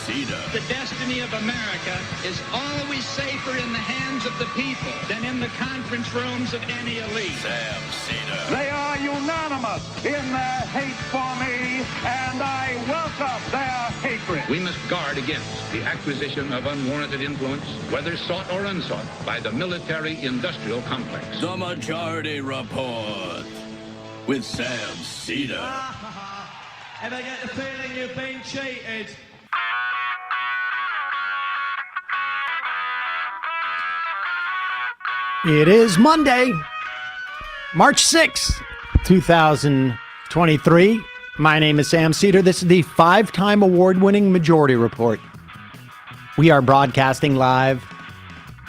Seder. The destiny of America is always safer in the hands of the people than in the conference rooms of any elite. Sam Seder. They are unanimous in their hate for me, and I welcome their hatred. We must guard against the acquisition of unwarranted influence, whether sought or unsought, by the military-industrial complex. The Majority Report with Sam Seder. And I get the feeling you've been cheated. It is Monday, March 6th, 2023. My name is Sam Seder. This is the 5-time award-winning Majority Report. We are broadcasting live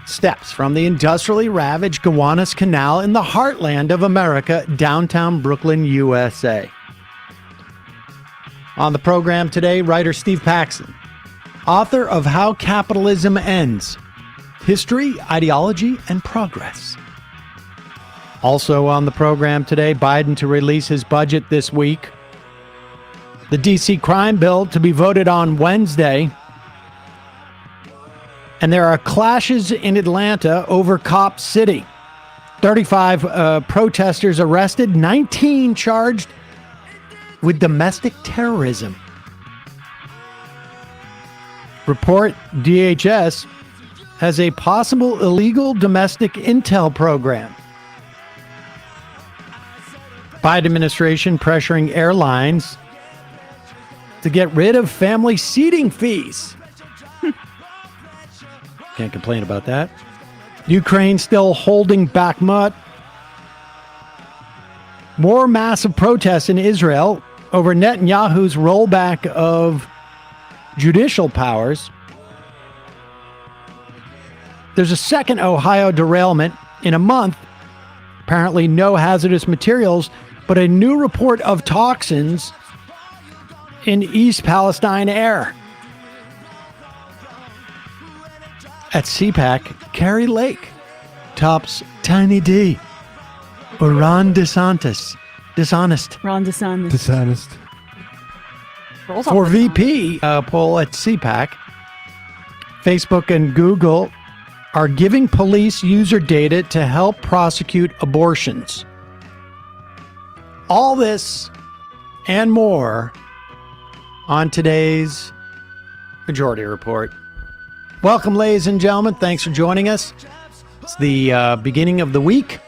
steps from the industrially ravaged Gowanus Canal in the heartland of America, downtown Brooklyn, USA. On the program today, writer Steve Paxton, author of How Capitalism Ends, History, Ideology, and Progress. Also on the program today, Biden to release his budget this week. The D.C. crime bill to be voted on Wednesday. And there are clashes in Atlanta over Cop City. 35 protesters arrested, 19 charged with domestic terrorism. Report DHS has a possible illegal domestic intel program. Biden administration pressuring airlines to get rid of family seating fees. Can't complain about that. Ukraine still holding Bakhmut. More massive protests in Israel over Netanyahu's rollback of judicial powers. There's a second Ohio derailment in a month. Apparently no hazardous materials, but a new report of toxins in East Palestine air. At CPAC, Carrie Lake tops Tiny D or Ron DeSantis. Dishonest. Ron DeSantis. Dishonest. For VP poll at CPAC, Facebook and Google are giving police user data to help prosecute abortions. All this and more on today's Majority Report. Welcome, ladies and gentlemen. Thanks for joining us. It's the beginning of the week.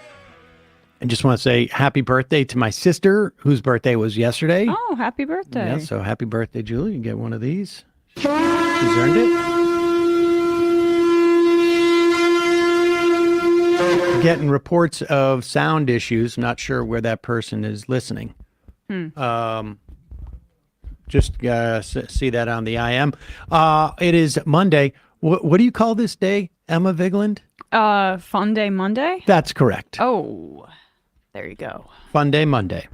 I just want to say happy birthday to my sister, whose birthday was yesterday. Oh, happy birthday. Yeah, so happy birthday, Julie. You get one of these. She's earned it. Getting reports of sound issues. Not sure where that person is listening. Just see that on the IM. It is Monday. What do you call this day, Emma Vigland? Fun Day Monday? That's correct. Oh, there you go. Fun Day Monday.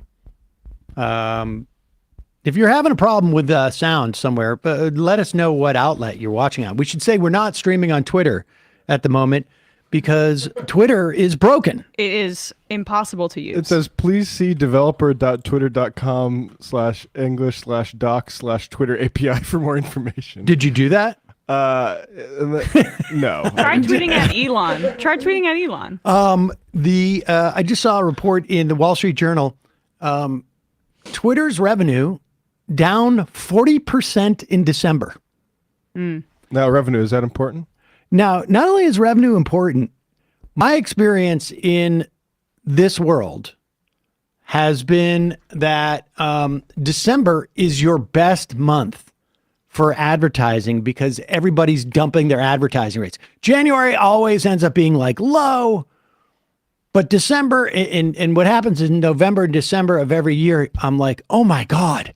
If you're having a problem with sound somewhere, let us know what outlet you're watching on. We should say we're not streaming on Twitter at the moment because Twitter is broken. It is impossible to use. It says, please see developer.twitter.com/english/doc/Twitter API for more information. Did you do that? No. Try tweeting at Elon. Try tweeting at Elon. I just saw a report in the Wall Street Journal. Twitter's revenue down 40% in December. Now, revenue, is that important? Now, not only is revenue important, my experience in this world has been that December is your best month for advertising because everybody's dumping their advertising rates. January always ends up being like low, but December and what happens in November and December of every year, I'm like, oh my God,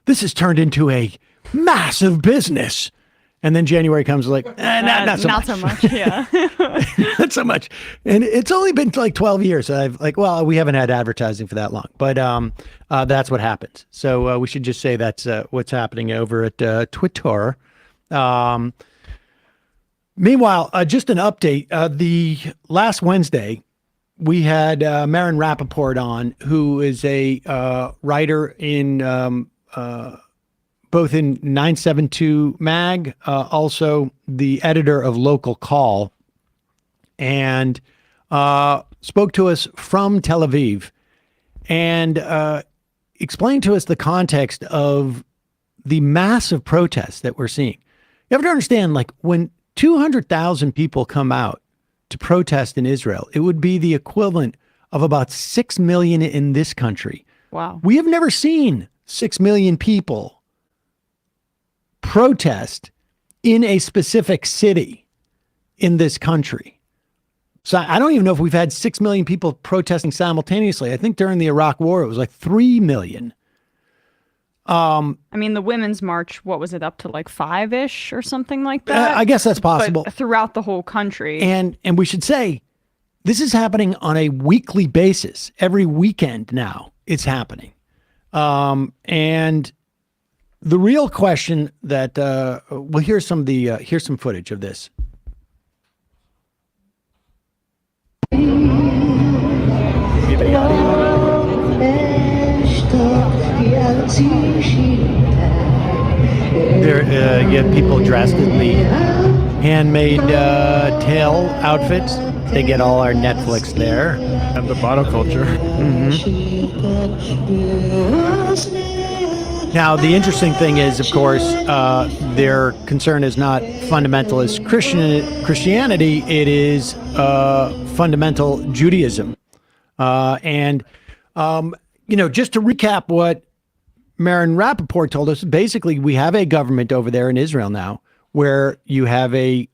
this has turned into a massive business. And then January comes like, not so much. Yeah. Not so much. And it's only been like 12 years. So I've we haven't had advertising for that long, but that's what happens. So we should just say that's what's happening over at Twitter. Meanwhile, just an update. The last Wednesday, we had Marin Rappaport on, who is a writer in both in 972 Mag, also the editor of Local Call, and spoke to us from Tel Aviv and explained to us the context of the massive protests that we're seeing. You have to understand, like, when 200,000 people come out to protest in Israel, it would be the equivalent of about 6 million in this country. Wow. We have never seen 6 million people protest in a specific city in this country. So I don't even know if we've had 6 million people protesting simultaneously. I think during the Iraq War, it was like 3 million. I mean, the Women's March, what was it, up to like 5-ish or something like that? I guess that's possible. But throughout the whole country. And we should say, this is happening on a weekly basis. Every weekend now, it's happening. And the real question that, well, here's some footage of this. There, you have people dressed in the handmade tail outfits. They get all our Netflix there. And the monoculture. Now, the interesting thing is, of course, their concern is not fundamentalist Christianity. It is fundamental Judaism. And just to recap what Marin Rappaport told us, basically, we have a government over there in Israel now where you have a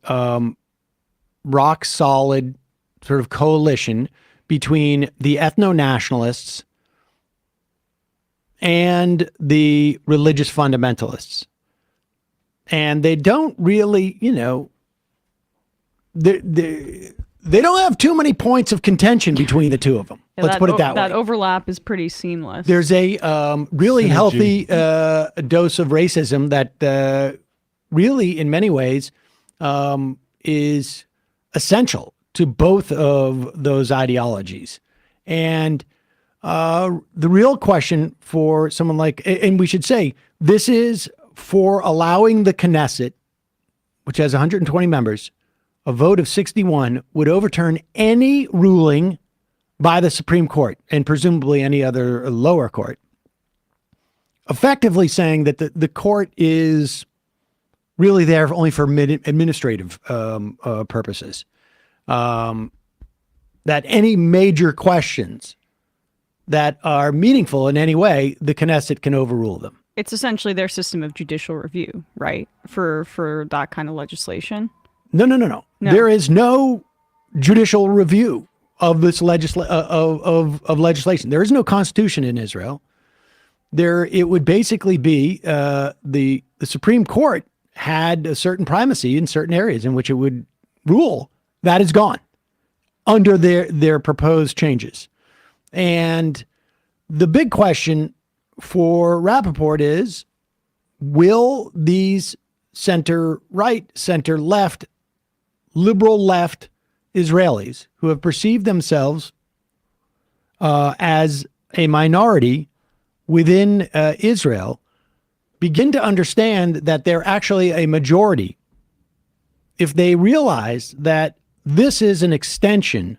rock solid sort of coalition between the ethno-nationalists and the religious fundamentalists. And they don't really, they don't have too many points of contention between the two of them. Let's put it that way. That overlap is pretty seamless. There's a really healthy dose of racism that really, in many ways, is essential to both of those ideologies. And the real question for someone like, and we should say, this is for allowing the Knesset, which has 120 members, a vote of 61 would overturn any ruling by the Supreme Court and presumably any other lower court, effectively saying that the court is really there only for administrative purposes. That any major questions that are meaningful in any way, the Knesset can overrule them. It's essentially their system of judicial review, right? For that kind of legislation. No. There is no judicial review of this of legislation. There is no constitution in Israel. It would basically be the Supreme Court had a certain primacy in certain areas in which it would rule. That is gone under their proposed changes. And the big question for Rappaport is, will these center-right, center-left, liberal-left Israelis who have perceived themselves as a minority within Israel begin to understand that they're actually a majority if they realize that this is an extension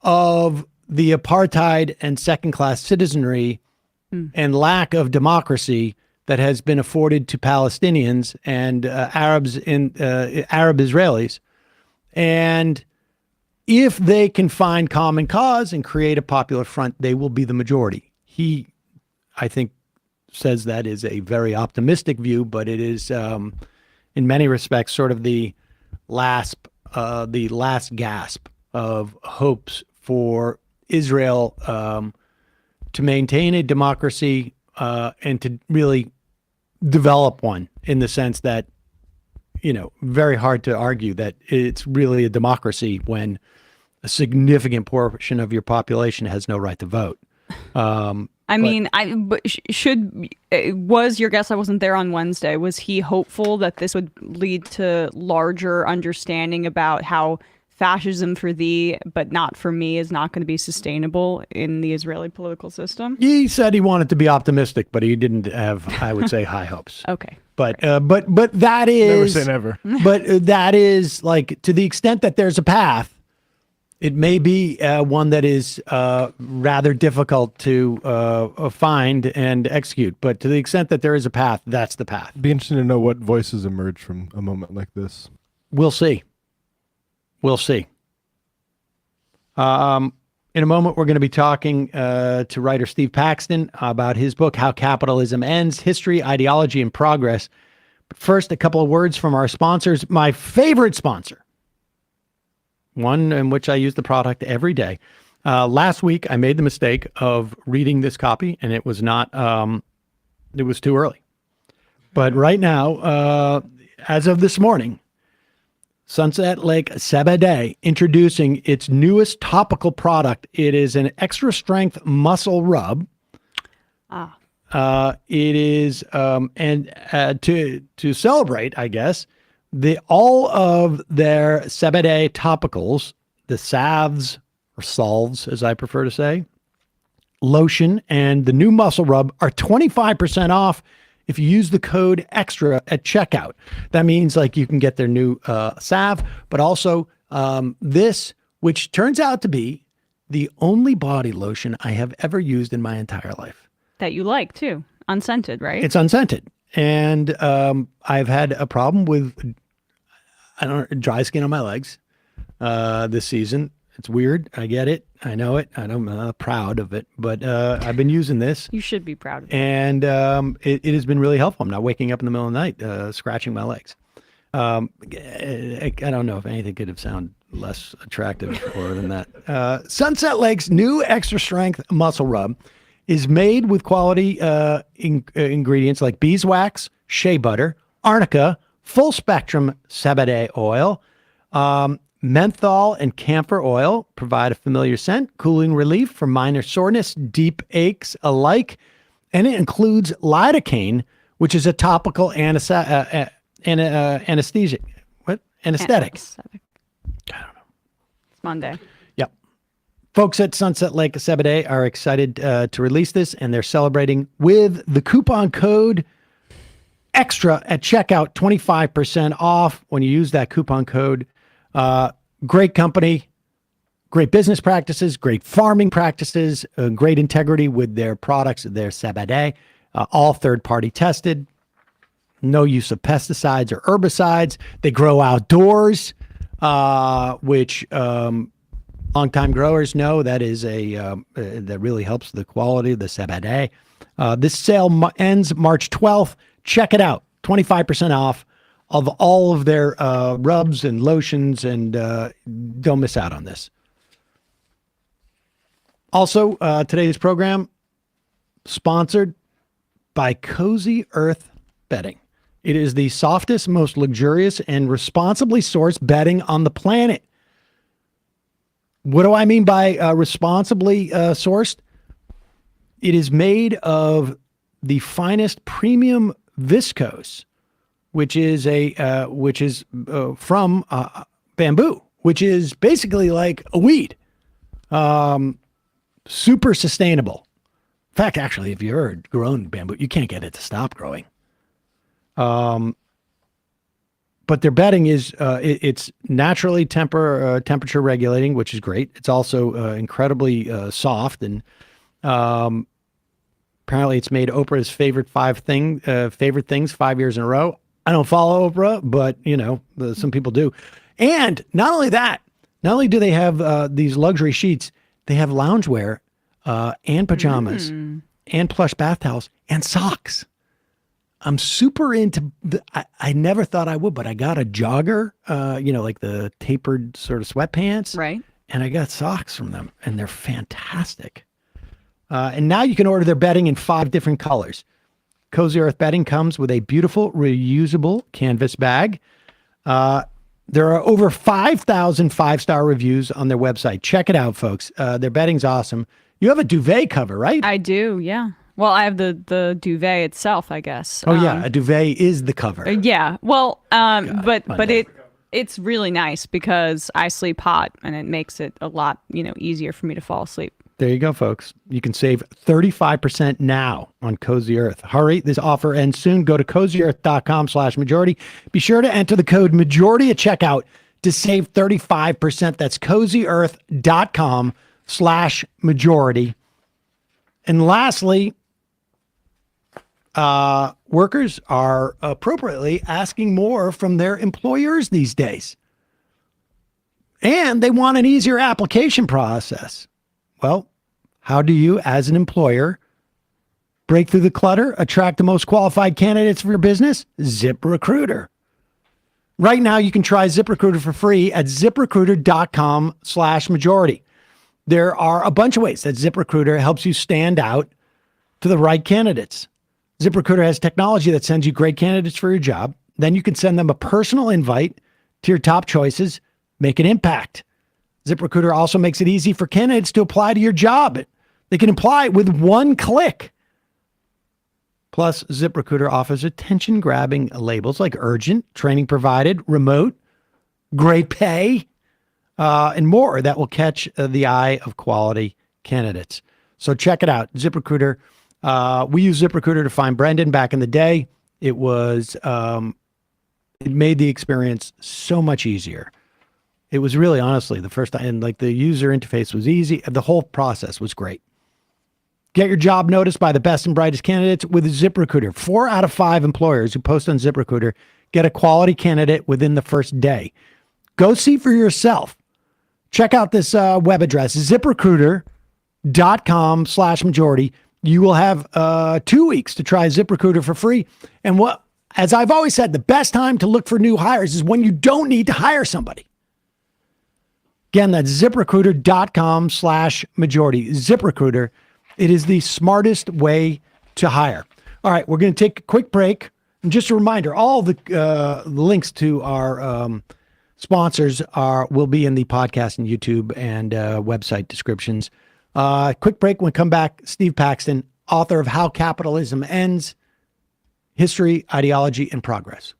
of the apartheid and second-class citizenry and lack of democracy that has been afforded to Palestinians and Arab Israelis. And if they can find common cause and create a popular front, they will be the majority. He, I think, says that is a very optimistic view, but it is, in many respects, sort of the last gasp of hopes for Israel to maintain a democracy and to really develop one, in the sense that, very hard to argue that it's really a democracy when a significant portion of your population has no right to vote. Was your guess, I wasn't there on Wednesday, was he hopeful that this would lead to larger understanding about how fascism for thee, but not for me is not going to be sustainable in the Israeli political system? He said he wanted to be optimistic, but he didn't have, I would say, high hopes. Okay. But that is Never say never. But that is like, to the extent that there's a path, it may be one that is rather difficult to find and execute. But to the extent that there is a path, that's the path. Be interesting to know what voices emerge from a moment like this. We'll see. We'll see. In a moment, we're going to be talking to writer Steve Paxton about his book, How Capitalism Ends, History, Ideology, and Progress. But first, a couple of words from our sponsors. My favorite sponsor, one in which I use the product every day. Last week, I made the mistake of reading this copy, and it was not, it was too early. But right now, as of this morning, Sunset Lake Seder introducing its newest topical product. It is an extra strength muscle rub. It is, to celebrate, I guess, all of their Seder topicals, the salves or salves, as I prefer to say, lotion, and the new muscle rub are 25% off if you use the code EXTRA at checkout. That means like you can get their new salve, but also this, which turns out to be the only body lotion I have ever used in my entire life. That you like too. Unscented, right? It's unscented. And I've had a problem with, dry skin on my legs this season. It's weird. I get it. I know it. I'm not proud of it, but I've been using this. You should be proud of it. And it has been really helpful. I'm not waking up in the middle of the night scratching my legs. I don't know if anything could have sounded less attractive or than that. Sunset Lake's new extra strength muscle rub is made with quality ingredients like beeswax, shea butter, arnica, full spectrum Seder oil, menthol and camphor oil provide a familiar scent, cooling relief for minor soreness, deep aches alike. And it includes lidocaine, which is a topical anesthetic. What? Anesthetic. I don't know. It's Monday. Yep. Folks at Sunset Lake Seder are excited to release this, and they're celebrating with the coupon code EXTRA at checkout, 25% off when you use that coupon code. Great company, great business practices, great farming practices, great integrity with their products, their Seder, all third-party tested, no use of pesticides or herbicides. They grow outdoors, which longtime growers know that is that really helps the quality of the Seder. This sale ends March 12th. Check it out, 25% off of all of their rubs and lotions, and don't miss out on this. Also, today's program sponsored by Cozy Earth Bedding. It is the softest, most luxurious, and responsibly sourced bedding on the planet. What do I mean by responsibly sourced? It is made of the finest premium viscose, which is from bamboo, which is basically like a weed. Super sustainable. In fact, actually, if you've ever grown bamboo, you can't get it to stop growing. But their bedding is it's naturally temperature regulating, which is great. It's also incredibly soft, and apparently it's made Oprah's favorite things 5 years in a row. I don't follow Oprah, but some people do. And not only that, not only do they have these luxury sheets, they have loungewear and pajamas and plush bath towels and socks. I'm super into I never thought I would, but I got a jogger, like the tapered sort of sweatpants. Right. And I got socks from them, and they're fantastic. And now you can order their bedding in 5 different colors. Cozy Earth Bedding comes with a beautiful reusable canvas bag. There are over 5,000 5-star reviews on their website. Check it out, folks. Their bedding's awesome. You have a duvet cover, right? I do, yeah. Well, I have the duvet itself, I guess. Oh, yeah. A duvet is the cover. Yeah. Well, but It's really nice because I sleep hot and it makes it a lot, easier for me to fall asleep. There you go, folks. You can save 35% now on Cozy Earth. Hurry, this offer ends soon. Go to cozyearth.com/majority. Be sure to enter the code majority at checkout to save 35%. That's cozyearth.com/majority. And lastly, workers are appropriately asking more from their employers these days. And they want an easier application process. Well, how do you, as an employer, break through the clutter, attract the most qualified candidates for your business? ZipRecruiter. Right now, you can try ZipRecruiter for free at ziprecruiter.com/majority. There are a bunch of ways that ZipRecruiter helps you stand out to the right candidates. ZipRecruiter has technology that sends you great candidates for your job. Then you can send them a personal invite to your top choices, make an impact. ZipRecruiter also makes it easy for candidates to apply to your job. They can apply with one click. Plus, ZipRecruiter offers attention-grabbing labels like urgent, training provided, remote, great pay, and more that will catch the eye of quality candidates. So check it out, ZipRecruiter. We used ZipRecruiter to find Brendan back in the day. It made the experience so much easier. It was really, honestly, the first time, and like the user interface was easy. The whole process was great. Get your job noticed by the best and brightest candidates with ZipRecruiter. 4 out of 5 employers who post on ZipRecruiter get a quality candidate within the first day. Go see for yourself. Check out this web address, ziprecruiter.com/majority. You will have 2 weeks to try ZipRecruiter for free. And as I've always said, the best time to look for new hires is when you don't need to hire somebody. Again, that's ziprecruiter.com/majority. ZipRecruiter. It is the smartest way to hire. All right, we're going to take a quick break. And just a reminder, all the links to our sponsors will be in the podcast and YouTube and website descriptions. Quick break. When we come back, Steve Paxton, author of How Capitalism Ends, History, Ideology, and Progress.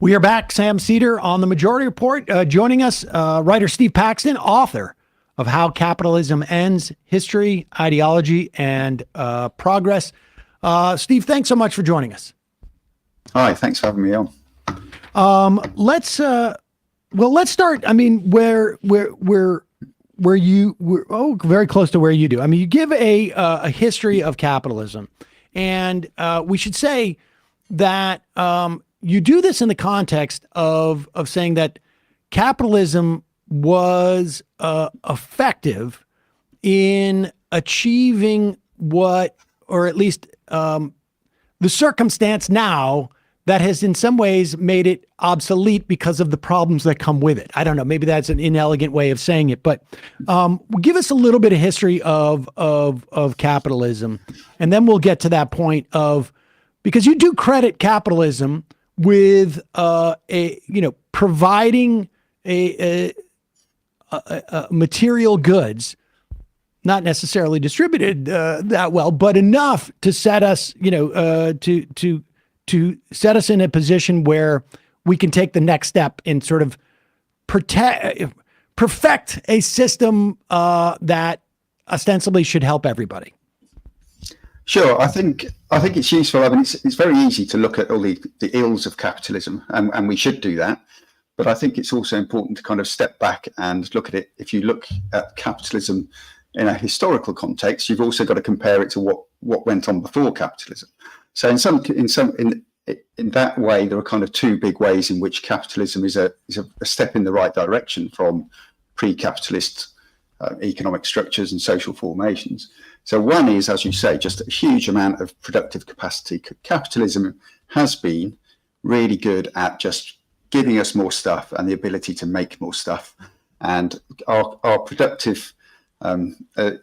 We are back. Sam Seder on the Majority Report. Joining us, writer Steve Paxton, author of How Capitalism Ends, History, Ideology, and Progress. Steve, thanks so much for joining us. Hi, thanks for having me on. Let's start. I mean, where you were, very close to where you do. I mean, you give a history of capitalism, and we should say that you do this in the context of saying that capitalism was effective in achieving what, or at least the circumstance now that has in some ways made it obsolete because of the problems that come with it. I don't know, maybe that's an inelegant way of saying it, but give us a little bit of history of capitalism, and then we'll get to that point of, because you do credit capitalism with providing a material goods, not necessarily distributed that well, but enough to set us, to set us in a position where we can take the next step and sort of perfect a system that ostensibly should help everybody. Sure, I think it's useful. I mean, it's very easy to look at all the ills of capitalism, and we should do that. But I think it's also important to kind of step back and look at it. If you look at capitalism in a historical context, you've also got to compare it to what went on before capitalism. So in that way, there are kind of two big ways in which capitalism is a step in the right direction from pre-capitalist economic structures and social formations. So one is, as you say, just a huge amount of productive capacity. Capitalism has been really good at just giving us more stuff and the ability to make more stuff. And our productive, the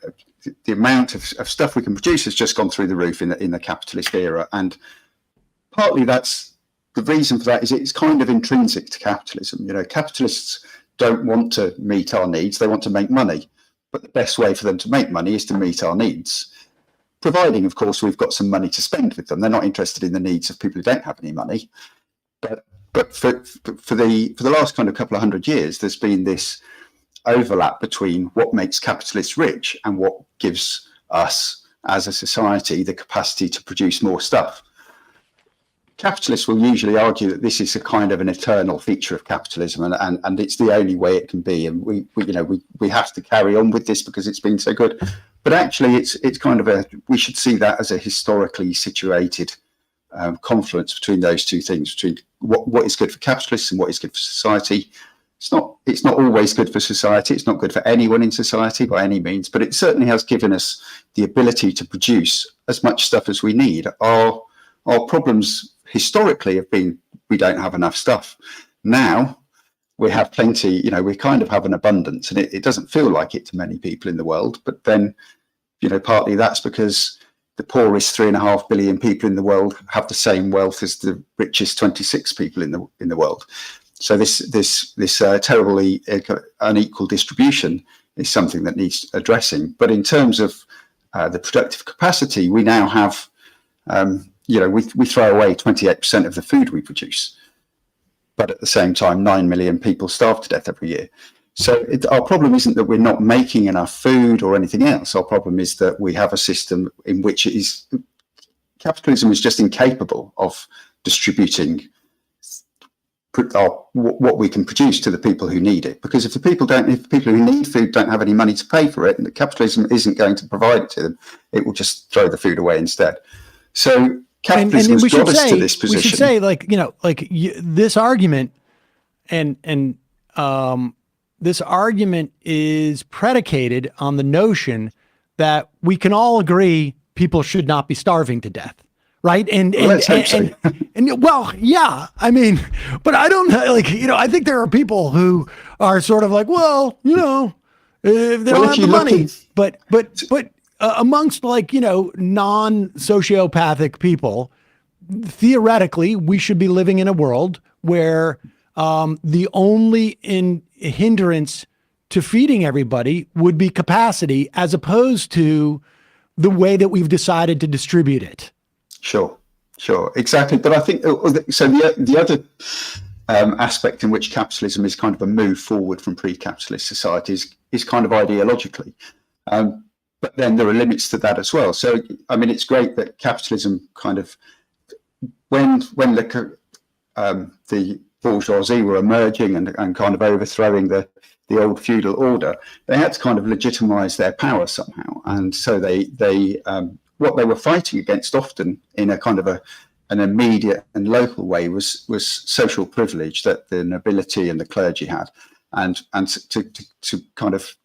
amount of stuff we can produce has just gone through the roof in the capitalist era. And partly that's the reason for that is it's kind of intrinsic to capitalism. You know, capitalists don't want to meet our needs, they want to make money. But the best way for them to make money is to meet our needs, providing, of course, we've got some money to spend with them. They're not interested in the needs of people who don't have any money. But for the last kind of couple of hundred years, there's been this overlap between what makes capitalists rich and what gives us as a society the capacity to produce more stuff. Capitalists will usually argue that this is a kind of an eternal feature of capitalism, and it's the only way it can be, and we have to carry on with this because it's been so good. But actually, it's kind of we should see that as a historically situated confluence between those two things, between what is good for capitalists and what is good for society. It's not always good for society. It's not good for anyone in society by any means, but it certainly has given us the ability to produce as much stuff as we need. Our problems historically have been we don't have enough stuff. Now we have plenty, we kind of have an abundance, and it doesn't feel like it to many people in the world. But then, partly that's because the poorest 3.5 billion people in the world have the same wealth as the richest 26 people in the world. So this terribly unequal distribution is something that needs addressing. But in terms of the productive capacity, we now have, we throw away 28% of the food we produce, but at the same time, 9 million people starve to death every year. So our problem isn't that we're not making enough food or anything else. Our problem is that we have a system in which capitalism is just incapable of distributing what we can produce to the people who need it. Because if the people who need food don't have any money to pay for it, and capitalism isn't going to provide it to them, it will just throw the food away instead. So capitalism has got us to this position. We should say, this argument this argument is predicated on the notion that we can all agree people should not be starving to death, right? Well, yeah, I mean, but I don't I think there are people who are sort of like, well, if they don't have the money, but amongst non-sociopathic people, theoretically, we should be living in a world where the only hindrance to feeding everybody would be capacity, as opposed to the way that we've decided to distribute it. Sure, exactly. But I think so. The other aspect in which capitalism is kind of a move forward from pre-capitalist societies is kind of ideologically. But then there are limits to that as well. So, I mean, it's great that capitalism kind of, when the bourgeoisie were emerging and kind of overthrowing the old feudal order, they had to kind of legitimize their power somehow. And so they what they were fighting against often in a kind of an immediate and local way was social privilege that the nobility and the clergy had. And to kind of,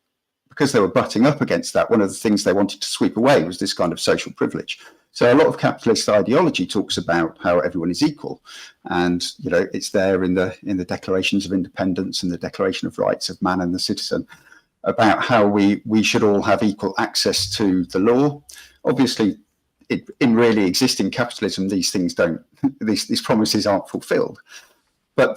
because they were butting up against that, one of the things they wanted to sweep away was this kind of social privilege. So a lot of capitalist ideology talks about how everyone is equal, and it's there in the Declarations of Independence and the Declaration of Rights of Man and the Citizen, about how we should all have equal access to the law. Obviously, in really existing capitalism, these things these promises aren't fulfilled. But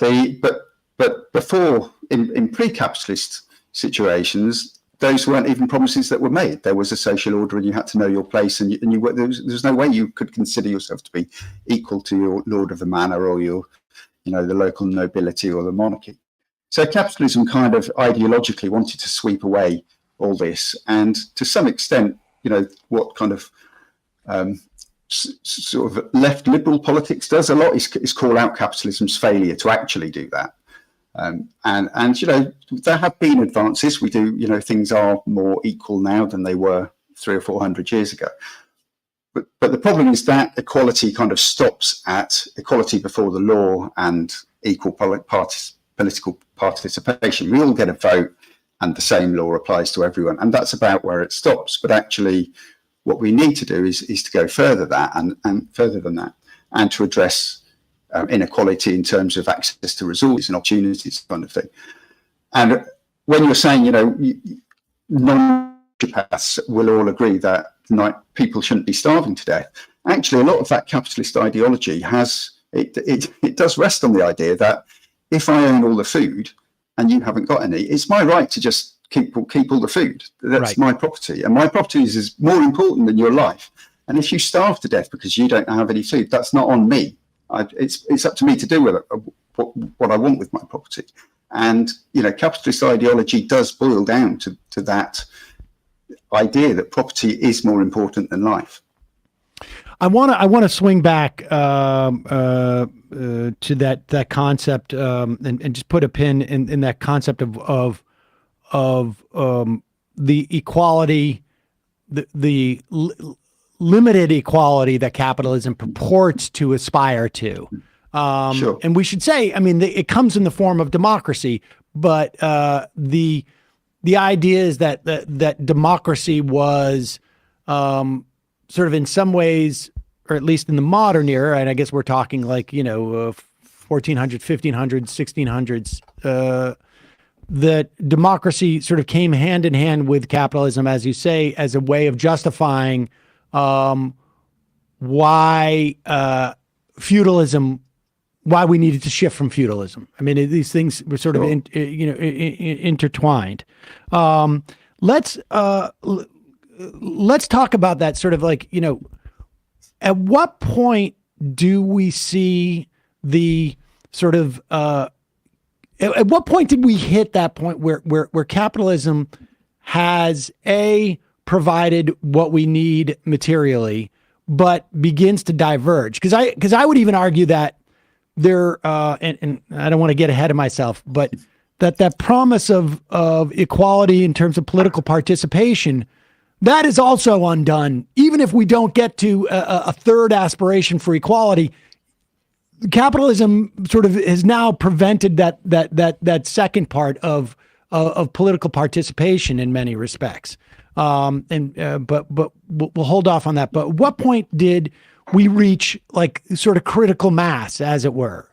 before, in pre-capitalist situations, those weren't even promises that were made. There was a social order, and you had to know your place, and there was no way you could consider yourself to be equal to your lord of the manor or your, the local nobility or the monarchy. So capitalism kind of ideologically wanted to sweep away all this, and to some extent, what kind of sort of left liberal politics does a lot is call out capitalism's failure to actually do that. And there have been advances. We do, things are more equal now than they were 300 or 400 years ago. But the problem is that equality kind of stops at equality before the law and equal political participation. We all get a vote and the same law applies to everyone. And that's about where it stops. But actually, what we need to do is to go further and further than that, and to address inequality in terms of access to resources and opportunities, kind of thing. And when you're saying, non-paths will all agree that people shouldn't be starving to death. Actually, a lot of that capitalist ideology it does rest on the idea that if I own all the food and you haven't got any, it's my right to just keep all the food. That's my property, and my property is more important than your life. And if you starve to death because you don't have any food, that's not on me. It's up to me to do with it what I want with my property. And capitalist ideology does boil down to that idea that property is more important than life. I want to swing back to that concept and just put a pin in that concept of the equality, the limited equality that capitalism purports to aspire to. Sure. And we should say, it comes in the form of democracy, but the idea is that democracy was sort of in some ways, or at least in the modern era, and I guess we're talking like, 1400s, 1500s, 1600s, that democracy sort of came hand in hand with capitalism, as you say, as a way of justifying why we needed to shift from feudalism. These things were sort of intertwined. Let's talk about that sort of like, at what point do we see the sort of at what point did we hit that point where capitalism has provided what we need materially, but begins to diverge? Because I would even argue that there and I don't want to get ahead of myself, but that promise of equality in terms of political participation, that is also undone. Even if we don't get to a third aspiration for equality, capitalism sort of has now prevented that second part of political participation in many respects. But we'll hold off on that. But at what point did we reach like sort of critical mass, as it were,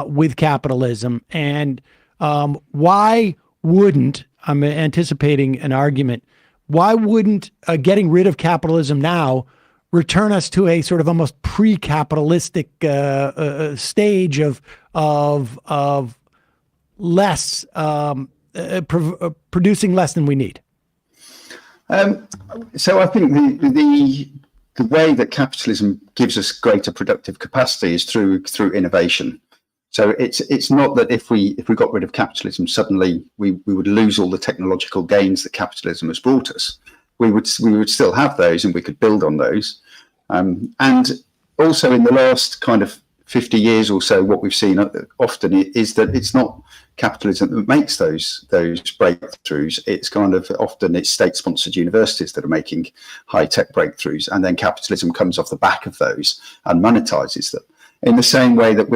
with capitalism? And why wouldn't, I'm anticipating an argument, why wouldn't getting rid of capitalism now return us to a sort of almost pre-capitalistic stage of less, producing less than we need? So I think the way that capitalism gives us greater productive capacity is through innovation. So it's not that if we got rid of capitalism, suddenly we would lose all the technological gains that capitalism has brought us. We would still have those, and we could build on those. And also in the last kind of 50 years or so, what we've seen often is that it's not capitalism that makes those breakthroughs. It's kind of often it's state-sponsored universities that are making high-tech breakthroughs, and then capitalism comes off the back of those and monetizes them. In the same way that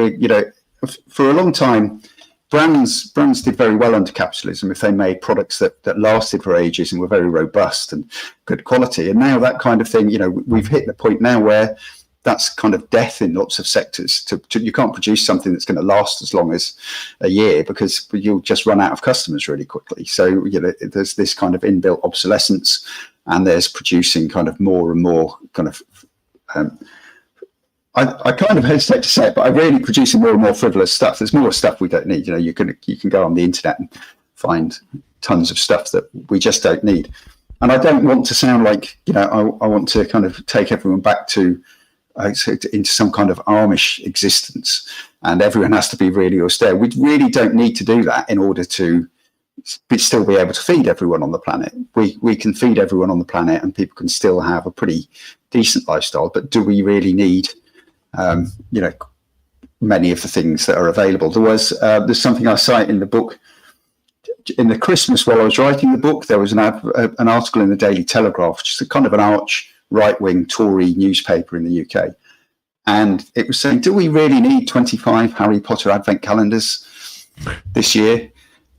for a long time, brands did very well under capitalism if they made products that lasted for ages and were very robust and good quality. And now that kind of thing, we've hit the point now where that's kind of death in lots of sectors. You can't produce something that's going to last as long as a year because you'll just run out of customers really quickly. So there's this kind of inbuilt obsolescence, and there's producing kind of more and more kind of I kind of hesitate to say it, but I'm really producing more and more frivolous stuff. There's more stuff we don't need. You can go on the internet and find tons of stuff that we just don't need. And I don't want to sound like I want to kind of take everyone back to into some kind of Amish existence, and everyone has to be really austere. We really don't need to do that in order to still be able to feed everyone on the planet. We can feed everyone on the planet, and people can still have a pretty decent lifestyle. But do we really need many of the things that are available. There's something I cite in the book. In the Christmas, while I was writing the book, there was an article in the Daily Telegraph, which is a kind of an arch right-wing Tory newspaper in the UK. And it was saying, do we really need 25 Harry Potter advent calendars this year?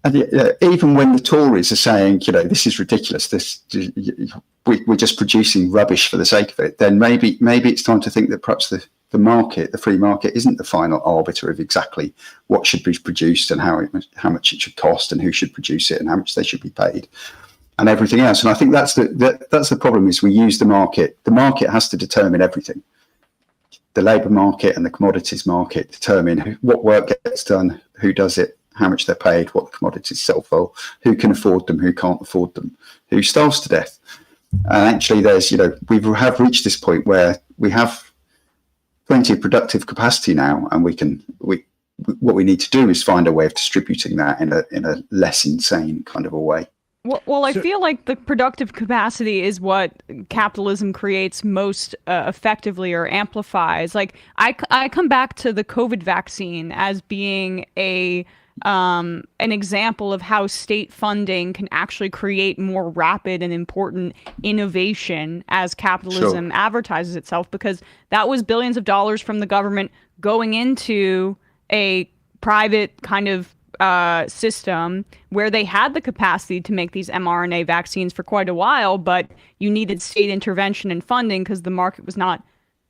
And even when the Tories are saying, this is ridiculous, we're just producing rubbish for the sake of it, then maybe it's time to think that perhaps the market, the free market, isn't the final arbiter of exactly what should be produced and how much it should cost and who should produce it and how much they should be paid and everything else. And I think that's the problem, is we use the market. The market has to determine everything. The labour market and the commodities market determine what work gets done, who does it, how much they're paid, what the commodities sell for, who can afford them, who can't afford them, who starves to death. And actually we have reached this point where we have plenty of productive capacity now, and what we need to do is find a way of distributing that in a less insane kind of a way. Well, I feel like the productive capacity is what capitalism creates most effectively or amplifies. Like I come back to the COVID vaccine as being an example of how state funding can actually create more rapid and important innovation as capitalism advertises itself, because that was billions of dollars from the government going into a private kind of system where they had the capacity to make these mRNA vaccines for quite a while, but you needed state intervention and funding because the market was not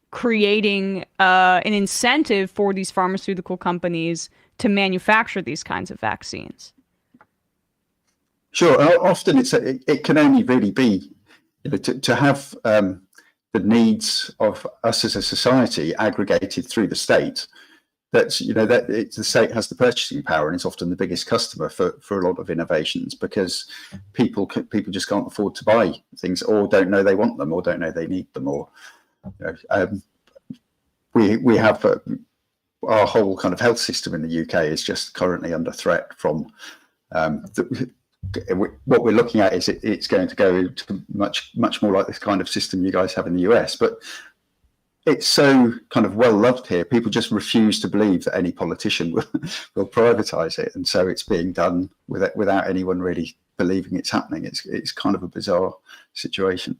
creating an incentive for these pharmaceutical companies to manufacture these kinds of vaccines. Sure. Often it can only really be to have the needs of us as a society aggregated through the state. The state has the purchasing power and it's often the biggest customer for a lot of innovations, because people just can't afford to buy things, or don't know they want them, or don't know they need them, or we have our whole kind of health system in the UK is just currently under threat from what we're looking at is it's going to go to much more like this kind of system you guys have in the US, but it's so kind of well loved here. People just refuse to believe that any politician will privatize it, and so it's being done without anyone really believing it's happening. It's kind of a bizarre situation.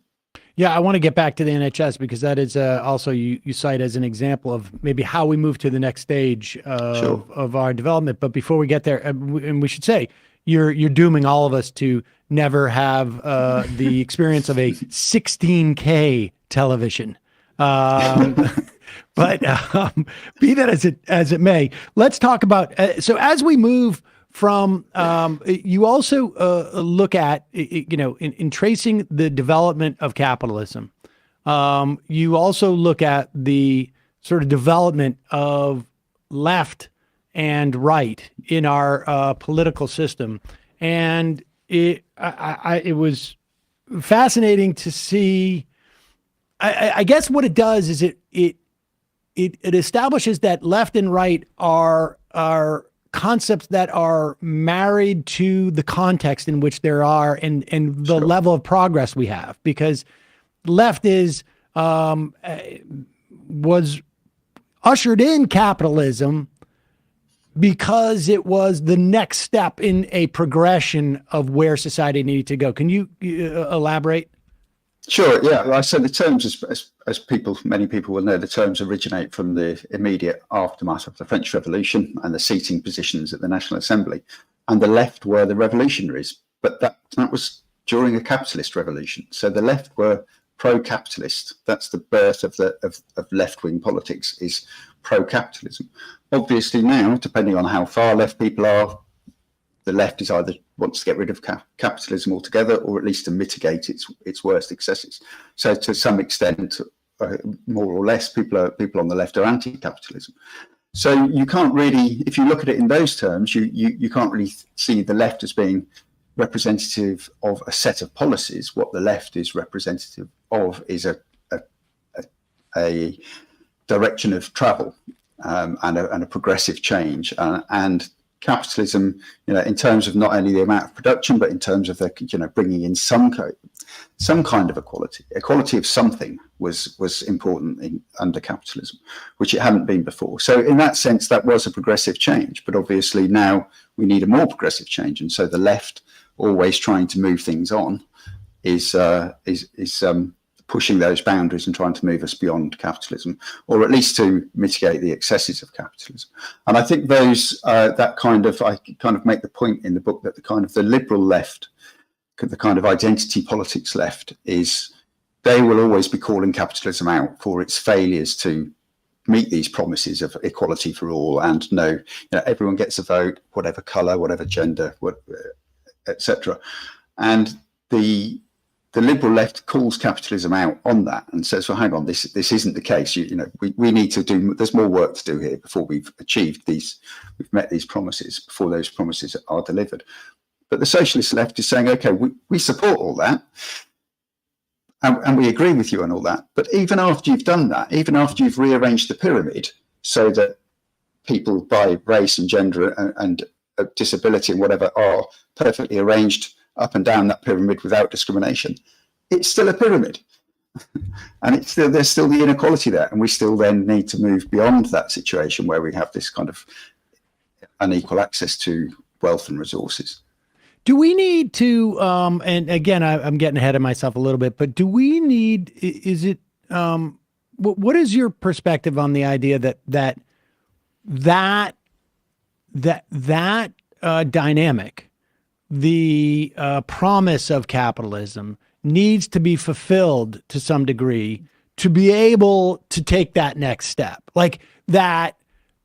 Yeah, I want to get back to the NHS because that is also you cite as an example of maybe how we move to the next stage of our development. But before we get there, and we should say, you're dooming all of us to never have the experience of a 16K television. But be that as it may, let's talk about. So as we move from, you also look at, in tracing the development of capitalism, you also look at the sort of development of left and right in our political system, and it was fascinating to see. I guess what it does is it establishes that left and right are concepts that are married to the context in which there are and the level of progress we have, because left was ushered in capitalism because it was the next step in a progression of where society needed to go. Can you elaborate? Sure. Yeah. So the terms, as many people will know, the terms originate from the immediate aftermath of the French Revolution and the seating positions at the National Assembly. And the left were the revolutionaries, but that was during a capitalist revolution. So the left were pro-capitalist. That's the birth of left-wing politics, is pro-capitalism. Obviously now, depending on how far left people are, the left is either wants to get rid of capitalism altogether, or at least to mitigate its worst excesses. So to some extent, more or less, people on the left are anti-capitalism. So you can't really, if you look at it in those terms, you can't really see the left as being representative of a set of policies. What the left is representative of is a direction of travel and a progressive change, and capitalism, in terms of not only the amount of production, but in terms of the, bringing in some kind of equality of something was important under capitalism, which it hadn't been before. So in that sense, that was a progressive change. But obviously now we need a more progressive change, and so the left, always trying to move things on, is pushing those boundaries and trying to move us beyond capitalism, or at least to mitigate the excesses of capitalism. And I think I kind of make the point in the book that the liberal left, the kind of identity politics left, is they will always be calling capitalism out for its failures to meet these promises of equality for all, and everyone gets a vote, whatever color, whatever gender, etc. And the liberal left calls capitalism out on that and says, well, hang on, this isn't the case. We need to do, there's more work to do here before we've met these promises, before those promises are delivered. But the socialist left is saying, okay, we support all that, and we agree with you on all that. But even after you've done that, even after you've rearranged the pyramid so that people by race and gender and disability and whatever are perfectly arranged up and down that pyramid without discrimination, it's still a pyramid. And there's still the inequality there. And we still then need to move beyond that situation where we have this kind of unequal access to wealth and resources. Do we need to, and again, I'm getting ahead of myself a little bit, but do we need, what is your perspective on the idea that dynamic, the promise of capitalism, needs to be fulfilled to some degree to be able to take that next step? Like that,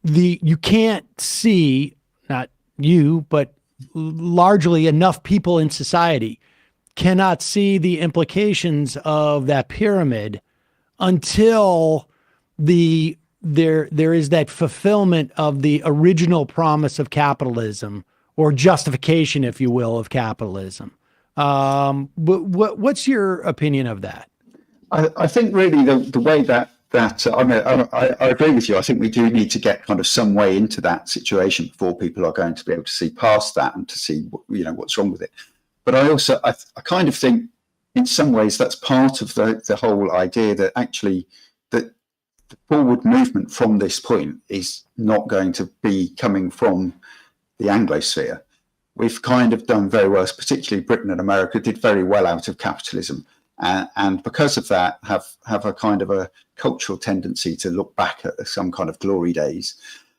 you can't see, not you, but largely enough people in society cannot see the implications of that pyramid until there is that fulfillment of the original promise of capitalism, or justification, if you will, of capitalism. What's your opinion of that? I think really the way that I agree with you. I think we do need to get kind of some way into that situation before people are going to be able to see past that and to see what's wrong with it. But I kind of think in some ways that's part of the whole idea that actually that the forward movement from this point is not going to be coming from the Anglosphere. We've kind of done very well, particularly Britain and America did very well out of capitalism. And because of that, have a kind of a cultural tendency to look back at some kind of glory days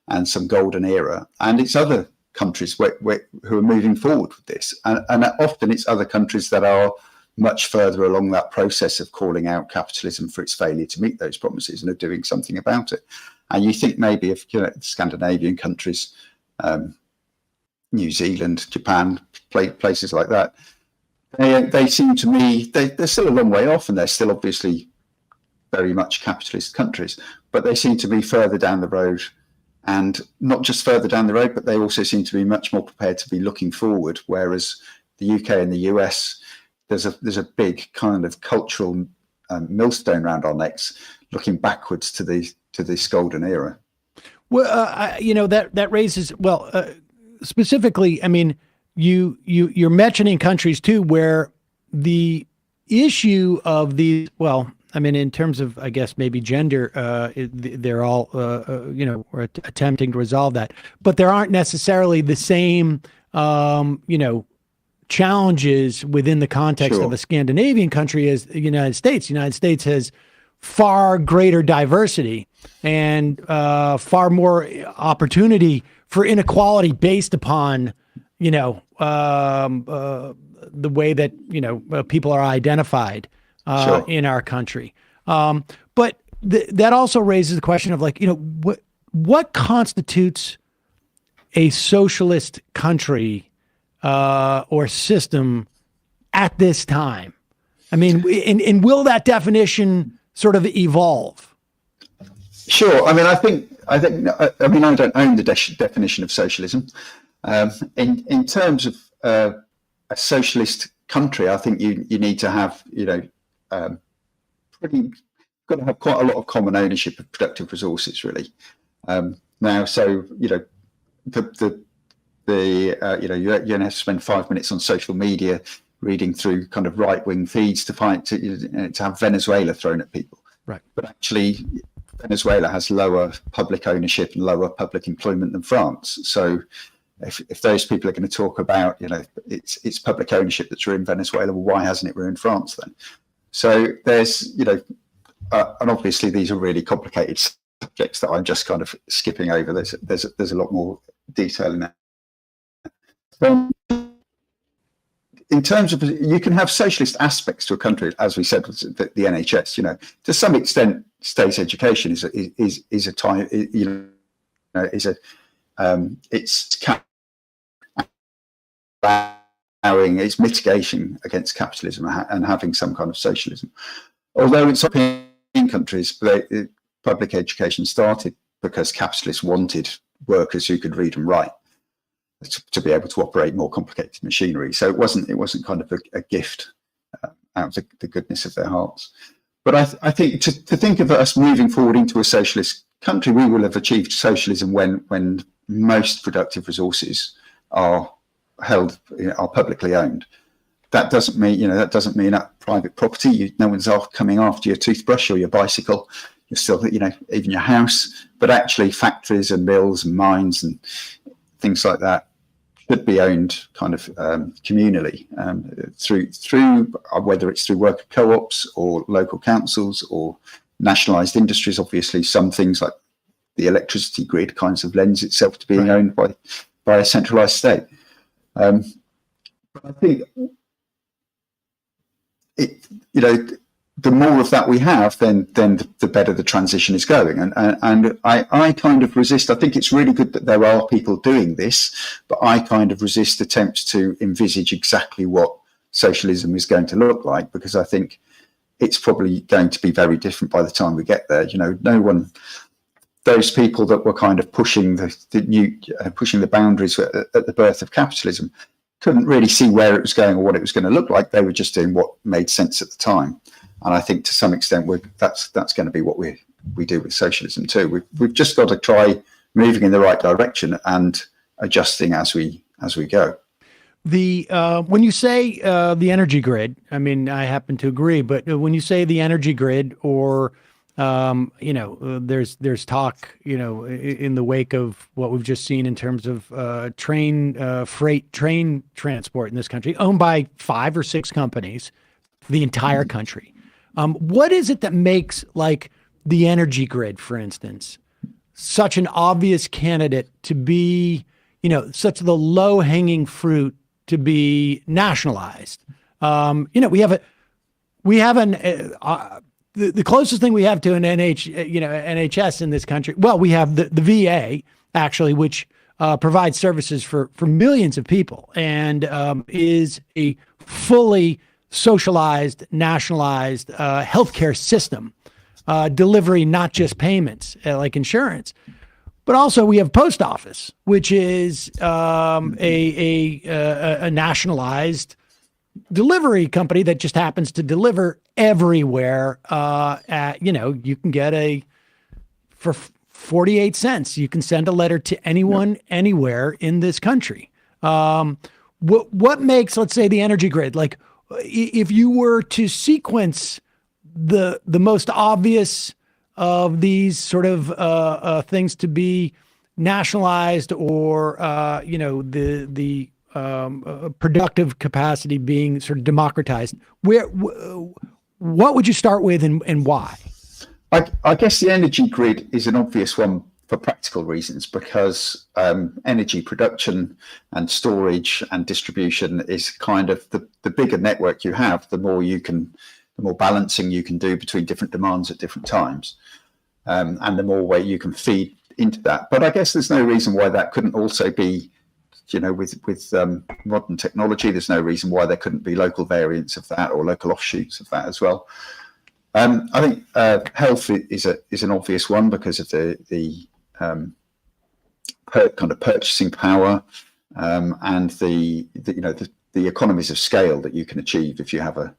and some golden era. And it's other countries who are moving forward with this. And often it's other countries that are much further along that process of calling out capitalism for its failure to meet those promises and of doing something about it. And you think maybe of Scandinavian countries, New Zealand, Japan, places like that, they seem to me, they're still a long way off, and they're still obviously very much capitalist countries, but they seem to be further down the road, and not just further down the road, but they also seem to be much more prepared to be looking forward. Whereas the UK and the US, there's a big kind of cultural millstone around our necks, looking backwards to this golden era. Well, that raises, specifically, I mean, you're mentioning countries too where the issue of these, in terms of, I guess, maybe gender, they're all, we're attempting to resolve that, but there aren't necessarily the same, challenges within the context of a Scandinavian country as the United States. The United States has far greater diversity and far more opportunity for inequality based upon, the way that, people are identified in our country. But that also raises the question of what constitutes a socialist country or system at this time? I mean, and will that definition sort of evolve? Sure. I mean, I don't own the definition of socialism. In terms of a socialist country, I think you need to have, got to have quite a lot of common ownership of productive resources, really. The you only have to spend 5 minutes on social media reading through kind of right-wing feeds to have Venezuela thrown at people. Right. But actually, Venezuela has lower public ownership and lower public employment than France. So if those people are going to talk about, it's public ownership that's ruined Venezuela, well, why hasn't it ruined France then? So there's, and obviously these are really complicated subjects that I'm just kind of skipping over. There's a lot more detail in that. In terms of, you can have socialist aspects to a country, as we said, the NHS. To some extent, state education is a time, it's allowing, it's mitigation against capitalism and having some kind of socialism. Although in some countries, public education started because capitalists wanted workers who could read and write to be able to operate more complicated machinery. So it wasn't kind of a gift out of the goodness of their hearts. But I think to think of us moving forward into a socialist country, we will have achieved socialism when most productive resources are publicly owned. That doesn't mean that private property. No one's coming after your toothbrush or your bicycle. You're still, even your house. But actually, factories and mills and mines and things like that should be owned kind of communally through whether it's through worker co-ops or local councils or nationalised industries. Obviously, some things like the electricity grid kinds of lends itself to being owned by a centralised state. But I think the more of that we have, then the better the transition is going. And I kind of resist. I think it's really good that there are people doing this, but I kind of resist attempts to envisage exactly what socialism is going to look like, because I think it's probably going to be very different by the time we get there. Those people that were kind of pushing the boundaries at the birth of capitalism couldn't really see where it was going or what it was going to look like. They were just doing what made sense at the time. And I think to some extent that's going to be what we do with socialism too. We've just got to try moving in the right direction and adjusting as we go. When you say the energy grid, I mean, I happen to agree, but when you say the energy grid, or there's talk, in the wake of what we've just seen in terms of freight train transport in this country, owned by 5 or 6 companies, the entire country. What is it that makes, like, the energy grid, for instance, such an obvious candidate to be, such the low-hanging fruit to be nationalized? The closest thing we have to an NHS in this country, well, we have the VA, actually, which provides services for millions of people and is a fully socialized, nationalized healthcare system, delivery, not just payments like insurance, but also we have post office, which is a nationalized delivery company that just happens to deliver everywhere. You can get for 48 cents, you can send a letter to anyone, anywhere in this country. What makes, let's say, the energy grid, like, if you were to sequence the most obvious of these sort of things to be nationalized, or the productive capacity being sort of democratized, what would you start with and why? I guess the energy grid is an obvious one for practical reasons, because energy production and storage and distribution is kind of the bigger network you have, the more balancing you can do between different demands at different times, and the more way you can feed into that. But I guess there's no reason why that couldn't also be, with modern technology, there's no reason why there couldn't be local variants of that or local offshoots of that as well. I think health is an obvious one because of the kind of purchasing power and the economies of scale that you can achieve if you have a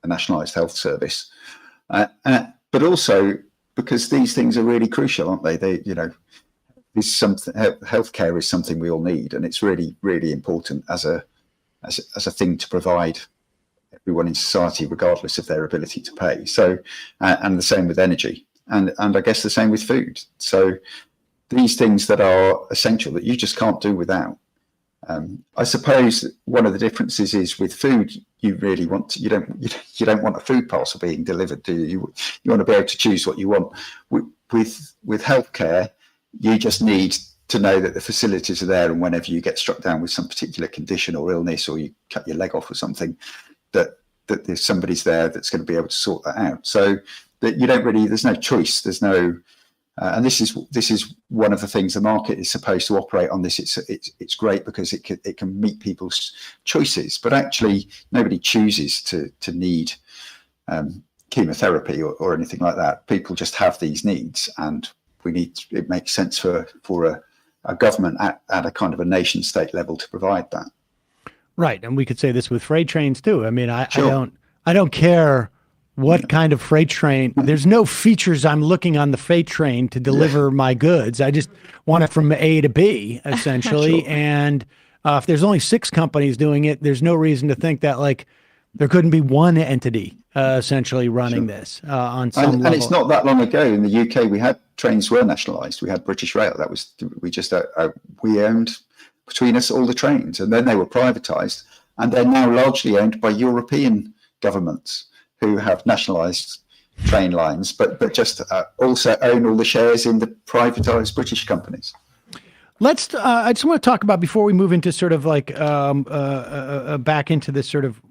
nationalised health service, but also because these things are really crucial, aren't they? The is something. Healthcare is something we all need, and it's really, really important as a thing to provide everyone in society, regardless of their ability to pay. So, and the same with energy, and I guess the same with food. So, these things that are essential that you just can't do without. I suppose one of the differences is with food, you really want to, you don't want a food parcel being delivered, do you? You want to be able to choose what you want. With healthcare, you just need to know that the facilities are there, and whenever you get struck down with some particular condition or illness, or you cut your leg off or something, that there's somebody's there that's going to be able to sort that out. So that you don't really, there's no choice, there's no. And this is one of the things the market is supposed to operate on. This it's great because it can meet people's choices, but actually nobody chooses to need chemotherapy or anything like that. People just have these needs, and it makes sense for a government at a kind of a nation state level to provide that. Right, and we could say this with freight trains too. I mean, Sure. I don't care what kind of freight train. There's no features I'm looking on the freight train to deliver my goods. I just want it from A to B, essentially. Sure. And if there's only 6 companies doing it, there's no reason to think that like there couldn't be one entity essentially running this on some level. And it's not that long ago in the UK, we had trains were nationalised. We had British Rail. That was we owned between us all the trains, and then they were privatised, and they're now largely owned by European governments who have nationalised train lines, but just also own all the shares in the privatised British companies. Let's. I just want to talk about, before we move into sort of like back into this sort of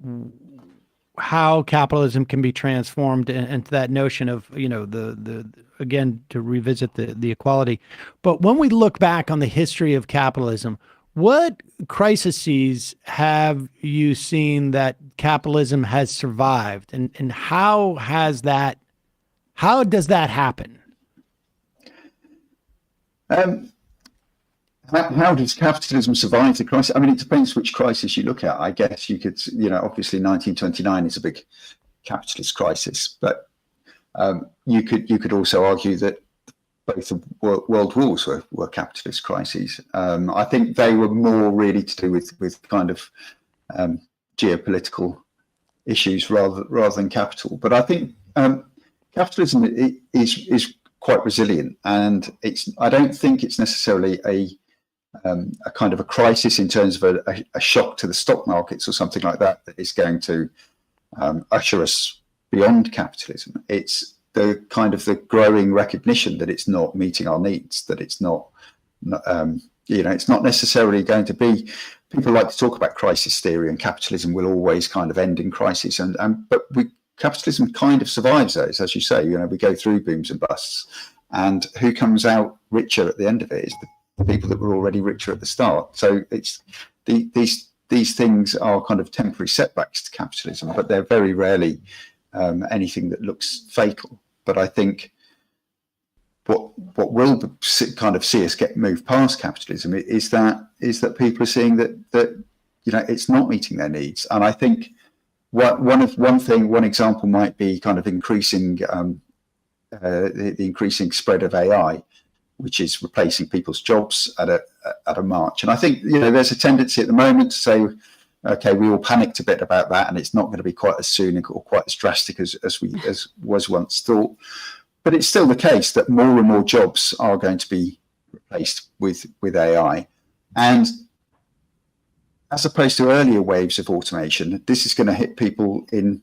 how capitalism can be transformed, and to that notion of, you know, the again, to revisit the equality. But when we look back on the history of capitalism, what crises have you seen that capitalism has survived, and how does that happen? How does capitalism survive the crisis? I mean, it depends which crisis you look at. I guess you could, obviously 1929 is a big capitalist crisis, but you could also argue that both the world wars were capitalist crises. I think they were more really to do with kind of geopolitical issues rather than capital. But I think capitalism is quite resilient, and I don't think it's necessarily a kind of a crisis in terms of a shock to the stock markets or something like that is going to usher us beyond capitalism. It's the kind of the growing recognition that it's not meeting our needs, that it's not it's not necessarily going to be. People like to talk about crisis theory, and capitalism will always kind of end in crisis, but capitalism kind of survives those, as you say. We go through booms and busts, and who comes out richer at the end of it is the people that were already richer at the start. So it's these things are kind of temporary setbacks to capitalism, but they're very rarely anything that looks fatal. But I think what will kind of see us move past capitalism is that people are seeing that it's not meeting their needs. And I think one example might be kind of increasing the increasing spread of AI, which is replacing people's jobs at a march. And I think there's a tendency at the moment to say, okay, we all panicked a bit about that, and it's not going to be quite as soon or quite as drastic as was once thought. But it's still the case that more and more jobs are going to be replaced with AI. And as opposed to earlier waves of automation, this is going to hit people in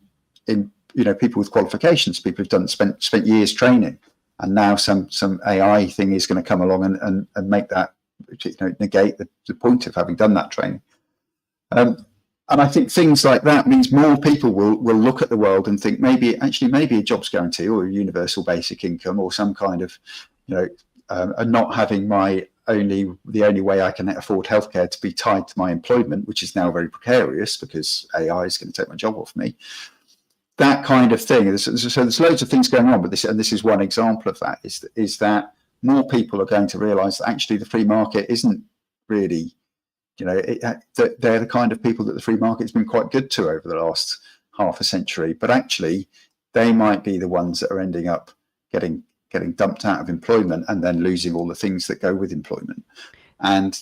people with qualifications, people who've spent years training, and now some AI thing is going to come along and make that negate the point of having done that training. And I think things like that means more people will look at the world and think maybe a jobs guarantee or a universal basic income or some kind of, not having the only way I can afford healthcare to be tied to my employment, which is now very precarious because AI is going to take my job off me. That kind of thing. So there's loads of things going on with this, and this is one example of that. Is that more people are going to realise that actually the free market isn't really, that they're the kind of people that the free market has been quite good to over the last half a century. But actually, they might be the ones that are ending up getting getting dumped out of employment and then losing all the things that go with employment. And,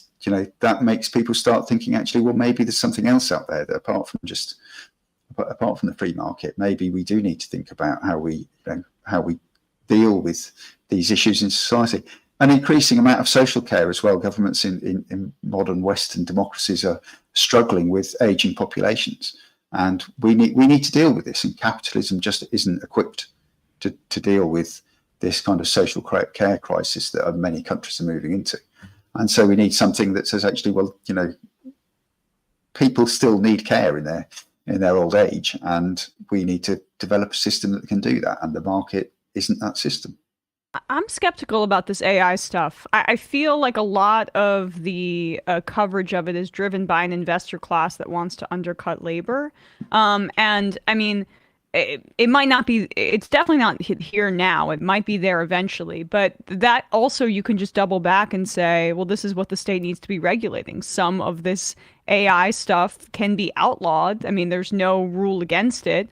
that makes people start thinking, actually, well, maybe there's something else out there that apart from the free market, maybe we do need to think about how we deal with these issues in society. An increasing amount of social care as well. Governments in modern Western democracies are struggling with aging populations, and we need to deal with this. And capitalism just isn't equipped to deal with this kind of social care crisis that many countries are moving into. And so we need something that says, actually, well, people still need care in their old age, and we need to develop a system that can do that. And the market isn't that system. I'm skeptical about this AI stuff. I feel like a lot of the coverage of it is driven by an investor class that wants to undercut labor. And I mean, it might not be, it's definitely not here now. It might be there eventually. But that also, you can just double back and say, well, this is what the state needs to be regulating. Some of this AI stuff can be outlawed. I mean, there's no rule against it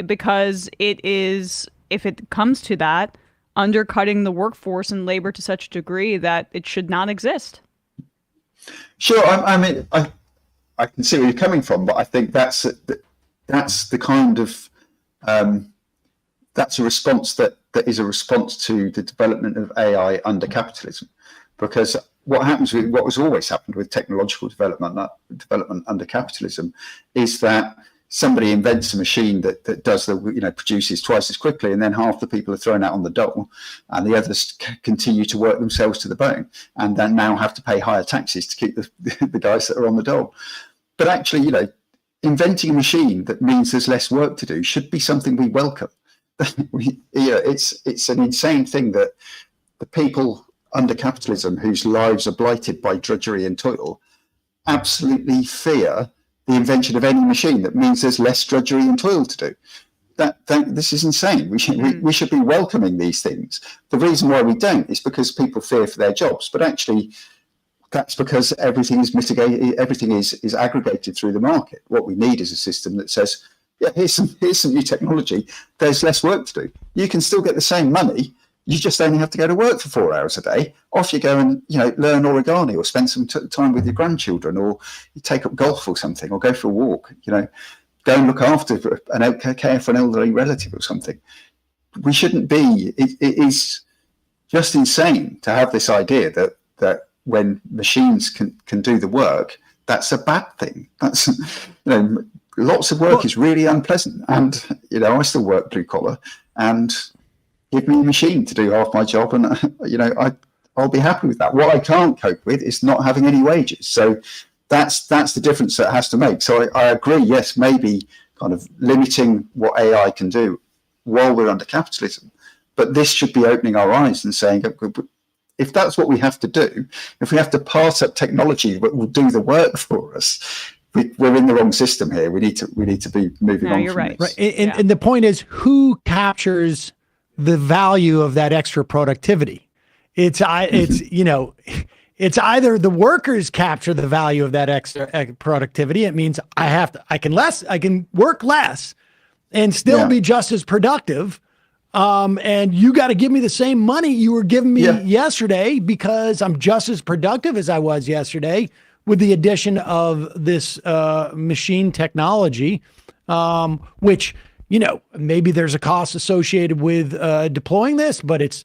because it is, if it comes to that, undercutting the workforce and labor to such a degree that it should not exist. Sure, I mean, I can see where you're coming from, but I think that's the kind of that's a response that is a response to the development of AI under capitalism, because what happens with what has always happened with technological development under capitalism is that somebody invents a machine that does produces twice as quickly, and then half the people are thrown out on the dole, and the others continue to work themselves to the bone, and then now have to pay higher taxes to keep the guys that are on the dole. But actually, inventing a machine that means there's less work to do should be something we welcome. It's an insane thing that the people under capitalism whose lives are blighted by drudgery and toil absolutely fear the invention of any machine that means there's less drudgery and toil to do. This is insane. We should be welcoming these things. The reason why we don't is because people fear for their jobs, but actually that's because everything is mitigated, everything is aggregated through the market. What we need is a system that says, yeah, here's some new technology, there's less work to do. You can still get the same money, you just only have to go to work for 4 hours a day. Off you go and learn origami, or spend some time with your grandchildren, or you take up golf or something, or go for a walk. Go and look after care for an elderly relative or something. We shouldn't be. It is just insane to have this idea that when machines can do the work, that's a bad thing. That's lots of work is really unpleasant, and I still work blue collar, and give me a machine to do half my job, and I'll be happy with that. What I can't cope with is not having any wages. So that's the difference that has to make. So I agree. Yes, maybe kind of limiting what AI can do while we're under capitalism, but this should be opening our eyes and saying, if that's what we have to do, if we have to pass up technology that will do the work for us, we're in the wrong system here. We need to be moving on. You're from right. this. Right. And the point is, who captures the value of that extra productivity? It's either the workers capture the value of that extra productivity. It means I can work less and still be just as productive. And you got to give me the same money you were giving me yesterday, because I'm just as productive as I was yesterday, with the addition of this machine technology, which, maybe there's a cost associated with deploying this, but it's,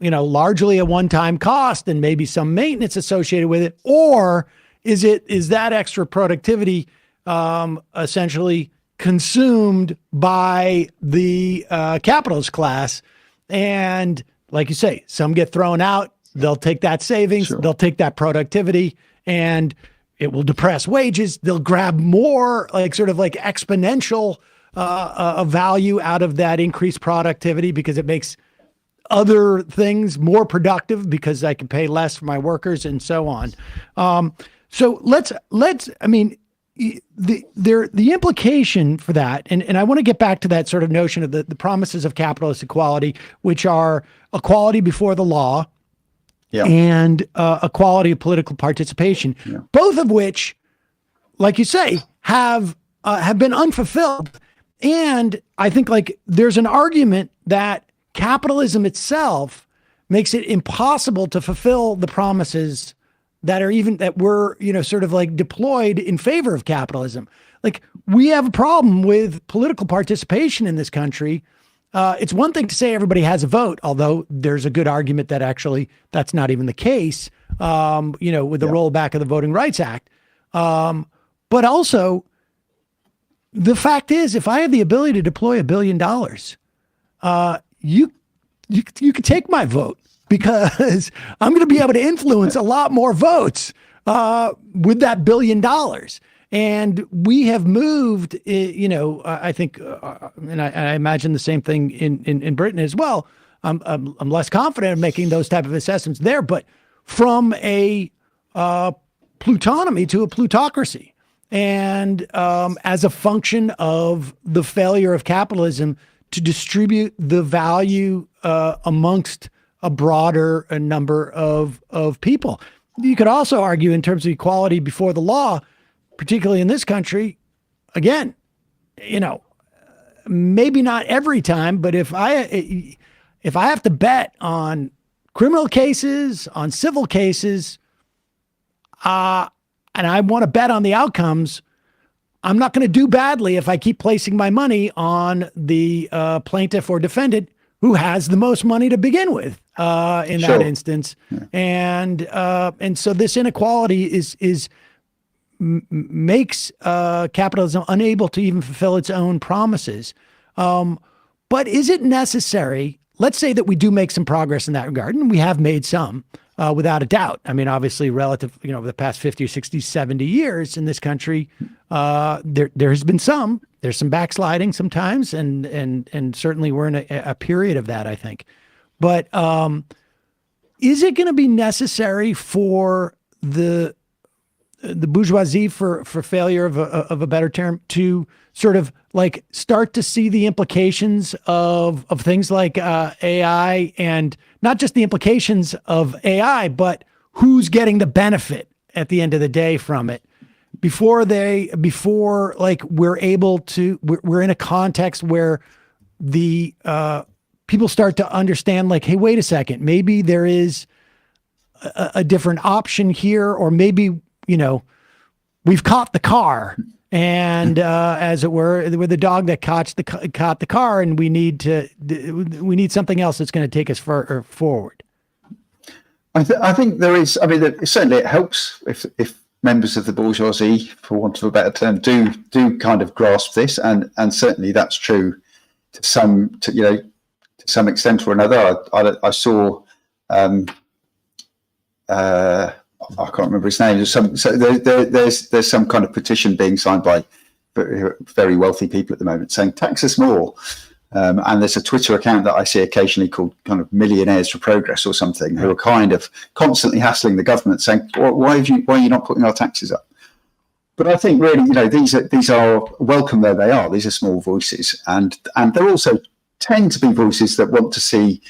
largely a one-time cost, and maybe some maintenance associated with it. Or is that extra productivity essentially consumed by the capitalist class? And like you say, some get thrown out. They'll take that savings, they'll take that productivity, and it will depress wages. They'll grab more, sort of exponential value out of that increased productivity, because it makes other things more productive, because I can pay less for my workers and so on. So the implication for that, and I want to get back to that sort of notion of the promises of capitalist equality, which are equality before the law, and equality of political participation, both of which, like you say, have been unfulfilled. And I think there's an argument that capitalism itself makes it impossible to fulfill the promises that were, sort of like deployed in favor of capitalism. Like, we have a problem with political participation in this country. It's one thing to say everybody has a vote, although there's a good argument that actually that's not even the case, with the rollback of the Voting Rights Act. But also, the fact is, if I have the ability to deploy $1 billion, you could take my vote, because I'm going to be able to influence a lot more votes with that $1 billion. And we have moved, I think, and I imagine the same thing in Britain as well. I'm less confident in making those type of assessments there, but from a plutonomy to a plutocracy. And as a function of the failure of capitalism to distribute the value amongst a broader number of people. You could also argue in terms of equality before the law, particularly in this country, again, maybe not every time, but if I have to bet on criminal cases, on civil cases, and I want to bet on the outcomes, I'm not going to do badly if I keep placing my money on the plaintiff or defendant who has the most money to begin with in that instance. Yeah. And so this inequality makes capitalism unable to even fulfill its own promises. But is it necessary? Let's say that we do make some progress in that regard, and we have made some, without a doubt. I mean, obviously, relative, over the past 50 or 60, 70 years in this country, there has been some. There's some backsliding sometimes, and certainly we're in a period of that, I think. But is it going to be necessary for the bourgeoisie, for failure of a better term, to sort of like start to see the implications of things like AI, and not just the implications of AI, but who's getting the benefit at the end of the day from it, before like we're in a context where the people start to understand, like, hey, wait a second, maybe there is a different option here, or maybe, we've caught the car, and as it were, we're the dog that caught the car, and we need something else that's going to take us forward. I think there is. I mean, certainly it helps if members of the bourgeoisie, for want of a better term, do kind of grasp this, and certainly that's true to some extent or another. I saw. I can't remember his name. There's some kind of petition being signed by very wealthy people at the moment saying tax us more. And there's a Twitter account that I see occasionally called kind of Millionaires for Progress or something, who are kind of constantly hassling the government saying, why are you not putting our taxes up? But I think really, these are welcome though they are. These are small voices, and there also tend to be voices that want to see,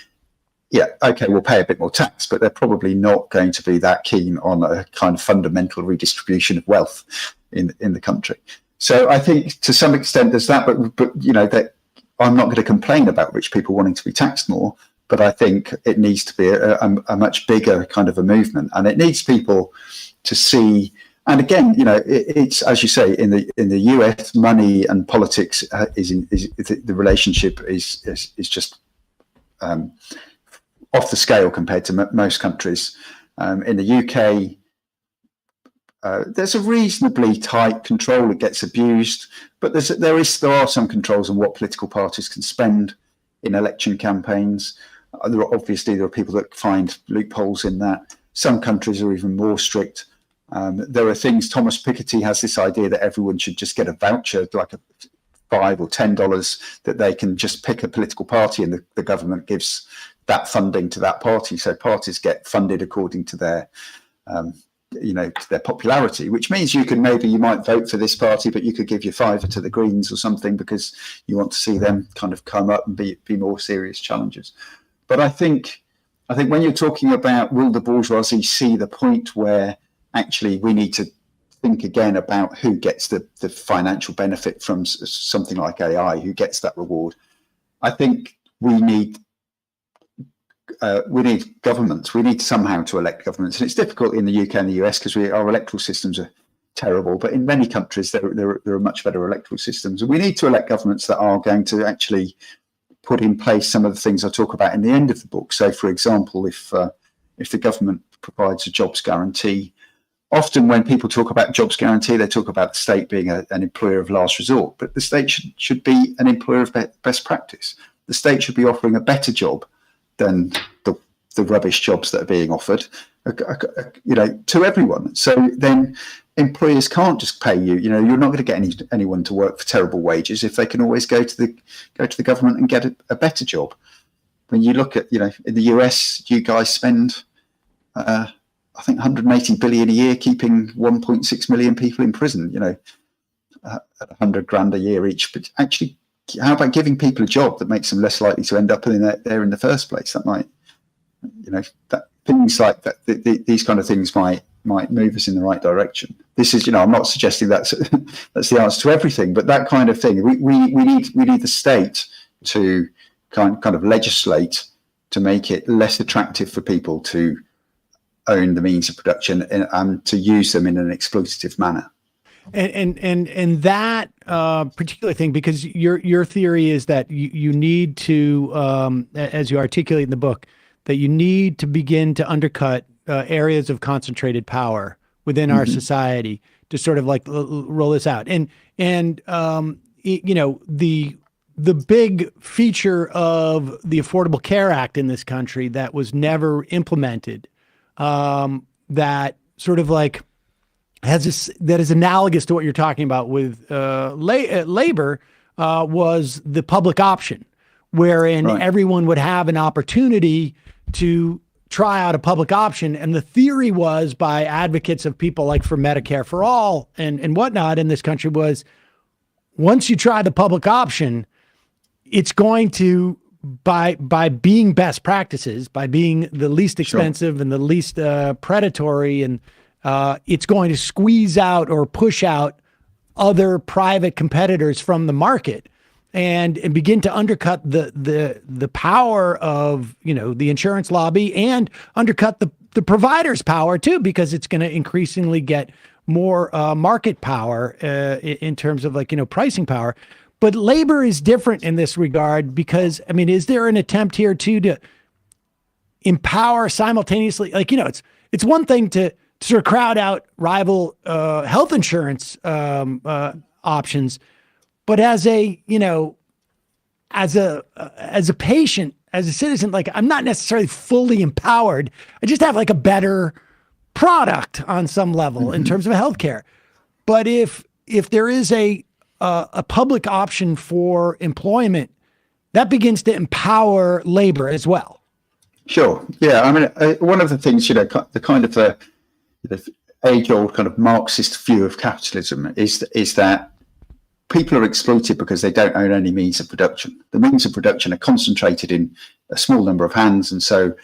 yeah, okay, we'll pay a bit more tax, but they're probably not going to be that keen on a kind of fundamental redistribution of wealth in the country. So I think to some extent there's that, but that I'm not going to complain about rich people wanting to be taxed more, but I think it needs to be a much bigger kind of a movement, and it needs people to see. And again, it's, as you say, in the US, money and politics the relationship is just off the scale compared to most countries. In the UK, there's a reasonably tight control. It gets abused, but there are some controls on what political parties can spend in election campaigns. There are people that find loopholes in that. Some countries are even more strict. There are things. Thomas Piketty has this idea that everyone should just get a voucher, like a $5 or $10, that they can just pick a political party, and the government gives that funding to that party. So parties get funded according to their to their popularity, which means you might vote for this party, but you could give your $5 to the Greens or something because you want to see them kind of come up and be more serious challengers. But I think when you're talking about will the bourgeoisie see the point where actually we need to think again about who gets the financial benefit from something like AI, who gets that reward, I think we need we need governments. We need somehow to elect governments, and it's difficult in the UK and the US because our electoral systems are terrible. But in many countries, there are much better electoral systems, and we need to elect governments that are going to actually put in place some of the things I talk about in the end of the book. So, for example, if the government provides a jobs guarantee, often when people talk about jobs guarantee, they talk about the state being an employer of last resort, but the state should be an employer of best practice. The state should be offering a better job than the rubbish jobs that are being offered, to everyone. So then employers can't just pay you. You're not going to get anyone to work for terrible wages if they can always go to the government and get a better job. When you look at, in the US, you guys spend, I think, 180 billion a year keeping 1.6 million people in prison. At 100 grand a year each. But actually, how about giving people a job that makes them less likely to end up there in the first place? That might, things like that. These kind of things might move us in the right direction. This is, I'm not suggesting that's the answer to everything, but that kind of thing. We need the state to kind of legislate to make it less attractive for people to own the means of production and to use them in an exploitative manner. And that particular thing, because your theory is that you need to, as you articulate in the book, that you need to begin to undercut areas of concentrated power within our society to sort of like roll this out. And the big feature of the Affordable Care Act in this country that was never implemented, that sort of like that is analogous to what you're talking about with labor, was the public option, wherein everyone would have an opportunity to try out a public option. And the theory was, by advocates of people like for Medicare for all and whatnot in this country, was once you try the public option, it's going to, by being best practices, by being the least expensive and the least predatory, and it's going to squeeze out or push out other private competitors from the market and begin to undercut the power of, the insurance lobby, and undercut the provider's power too, because it's going to increasingly get more market power in terms of pricing power. But labor is different in this regard, because, is there an attempt here too to empower simultaneously? It's one thing to sort of crowd out rival health insurance options, but as a patient, as a citizen, I'm not necessarily fully empowered. I just have a better product on some level in terms of healthcare. But if there is a public option for employment, that begins to empower labor as well. Sure. Yeah. One of the things, the age-old kind of Marxist view of capitalism is that people are exploited because they don't own any means of production. The means of production are concentrated in a small number of hands, and so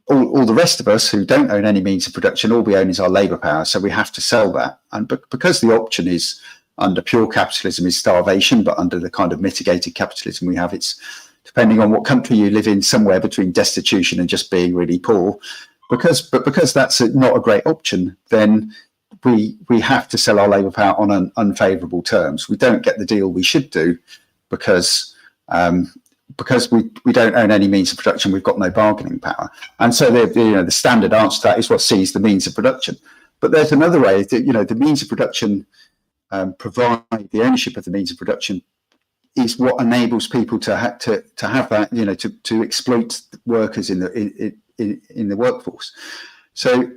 all the rest of us who don't own any means of production, all we own is our labour power. So we have to sell that, and because the option is under pure capitalism is starvation, but under the kind of mitigated capitalism we have, it's, depending on what country you live in, somewhere between destitution and just being really poor. Because that's not a great option, then we have to sell our labour power on unfavourable terms. We don't get the deal we should do because we don't own any means of production. We've got no bargaining power, and so the standard answer to that is seize the means of production. But there's another way that the means of production provide the ownership of the means of production is what enables people to have that to exploit workers in the workforce. So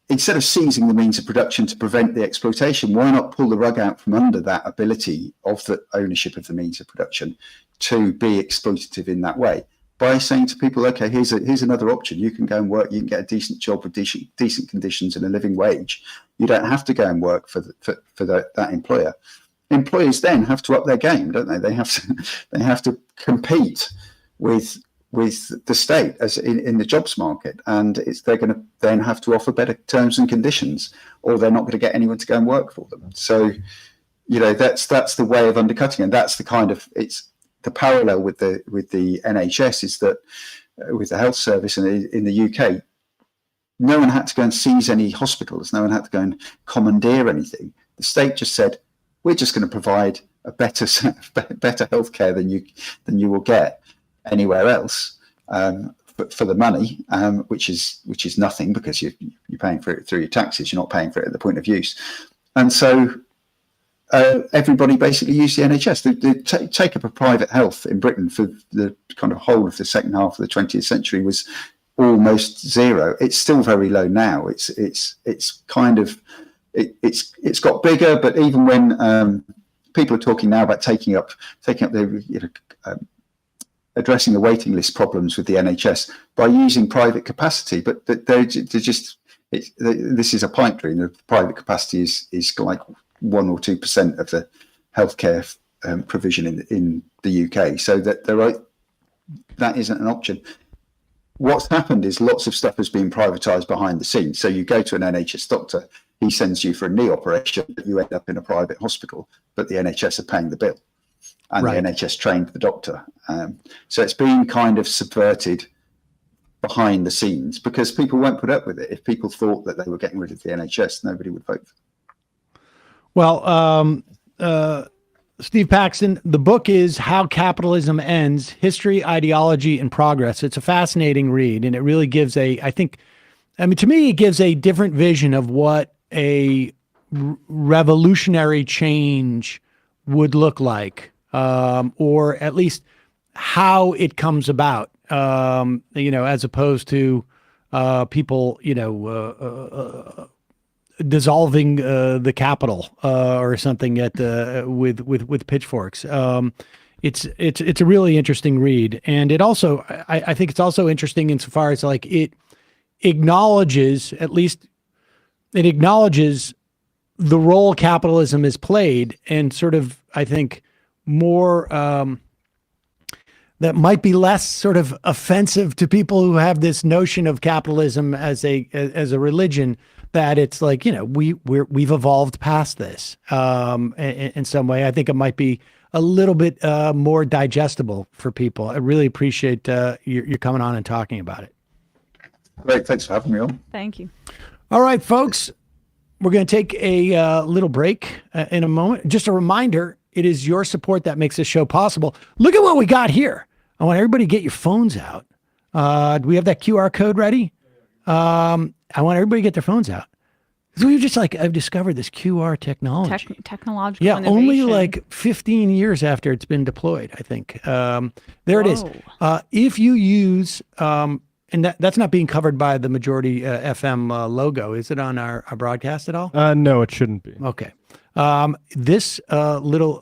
instead of seizing the means of production to prevent the exploitation, why not pull the rug out from under that ability of the ownership of the means of production to be exploitative in that way, by saying to people, okay, here's another option. You can go and work, you can get a decent job with decent conditions and a living wage. You don't have to go and work for that employer. Employers then have to up their game, don't they? They have to compete with the state as in the jobs market, and they're going to then have to offer better terms and conditions, or they're not going to get anyone to go and work for them. So, that's the way of undercutting, and that's the kind of, it's the parallel with the NHS is that with the health service in the UK, no one had to go and seize any hospitals. No one had to go and commandeer anything. The state just said, we're just going to provide a better healthcare than you will get anywhere else for the money, which is nothing, because you're paying for it through your taxes. You're not paying for it at the point of use. And so everybody basically used the NHS. The take-up of private health in Britain for the kind of whole of the second half of the 20th century was almost zero. It's still very low now. It's got bigger, but even when people are talking now about taking up the addressing the waiting list problems with the NHS by using private capacity, but they're just this is a pipe dream. The private capacity is like 1 or 2% of the healthcare provision in the UK, so that isn't an option. What's happened is lots of stuff has been privatised behind the scenes. So you go to an NHS doctor, he sends you for a knee operation, but you end up in a private hospital, but the NHS are paying the bill, and the NHS trained the doctor. So it's been kind of subverted behind the scenes because people won't put up with it. If people thought that they were getting rid of the NHS, nobody would vote for them. Well, Steve Paxton, the book is How Capitalism Ends, History, Ideology, and Progress. It's a fascinating read, and it really gives to me, it gives a different vision of what a revolutionary change would look like, or at least how it comes about, as opposed to people, dissolving the Capitol or something with pitchforks. It's a really interesting read, and it also I think it's also interesting insofar as like it acknowledges the role capitalism has played, and sort of I think more that might be less sort of offensive to people who have this notion of capitalism as a religion. That it's like, we've evolved past this in some way. I think it might be a little bit more digestible for people. I really appreciate you coming on and talking about it. Great. Thanks for having me on. Thank you. All right, folks, we're going to take a little break in a moment. Just a reminder, it is your support that makes this show possible. Look at what we got here. I want everybody to get your phones out. Do we have that QR code ready? I want everybody to get their phones out. Because we've just I've discovered this QR technology. Technological innovation. Only like 15 years after it's been deployed, I think. There it is. If you use, and that's not being covered by the Majority FM logo. Is it on our broadcast at all? No, it shouldn't be. Okay. This little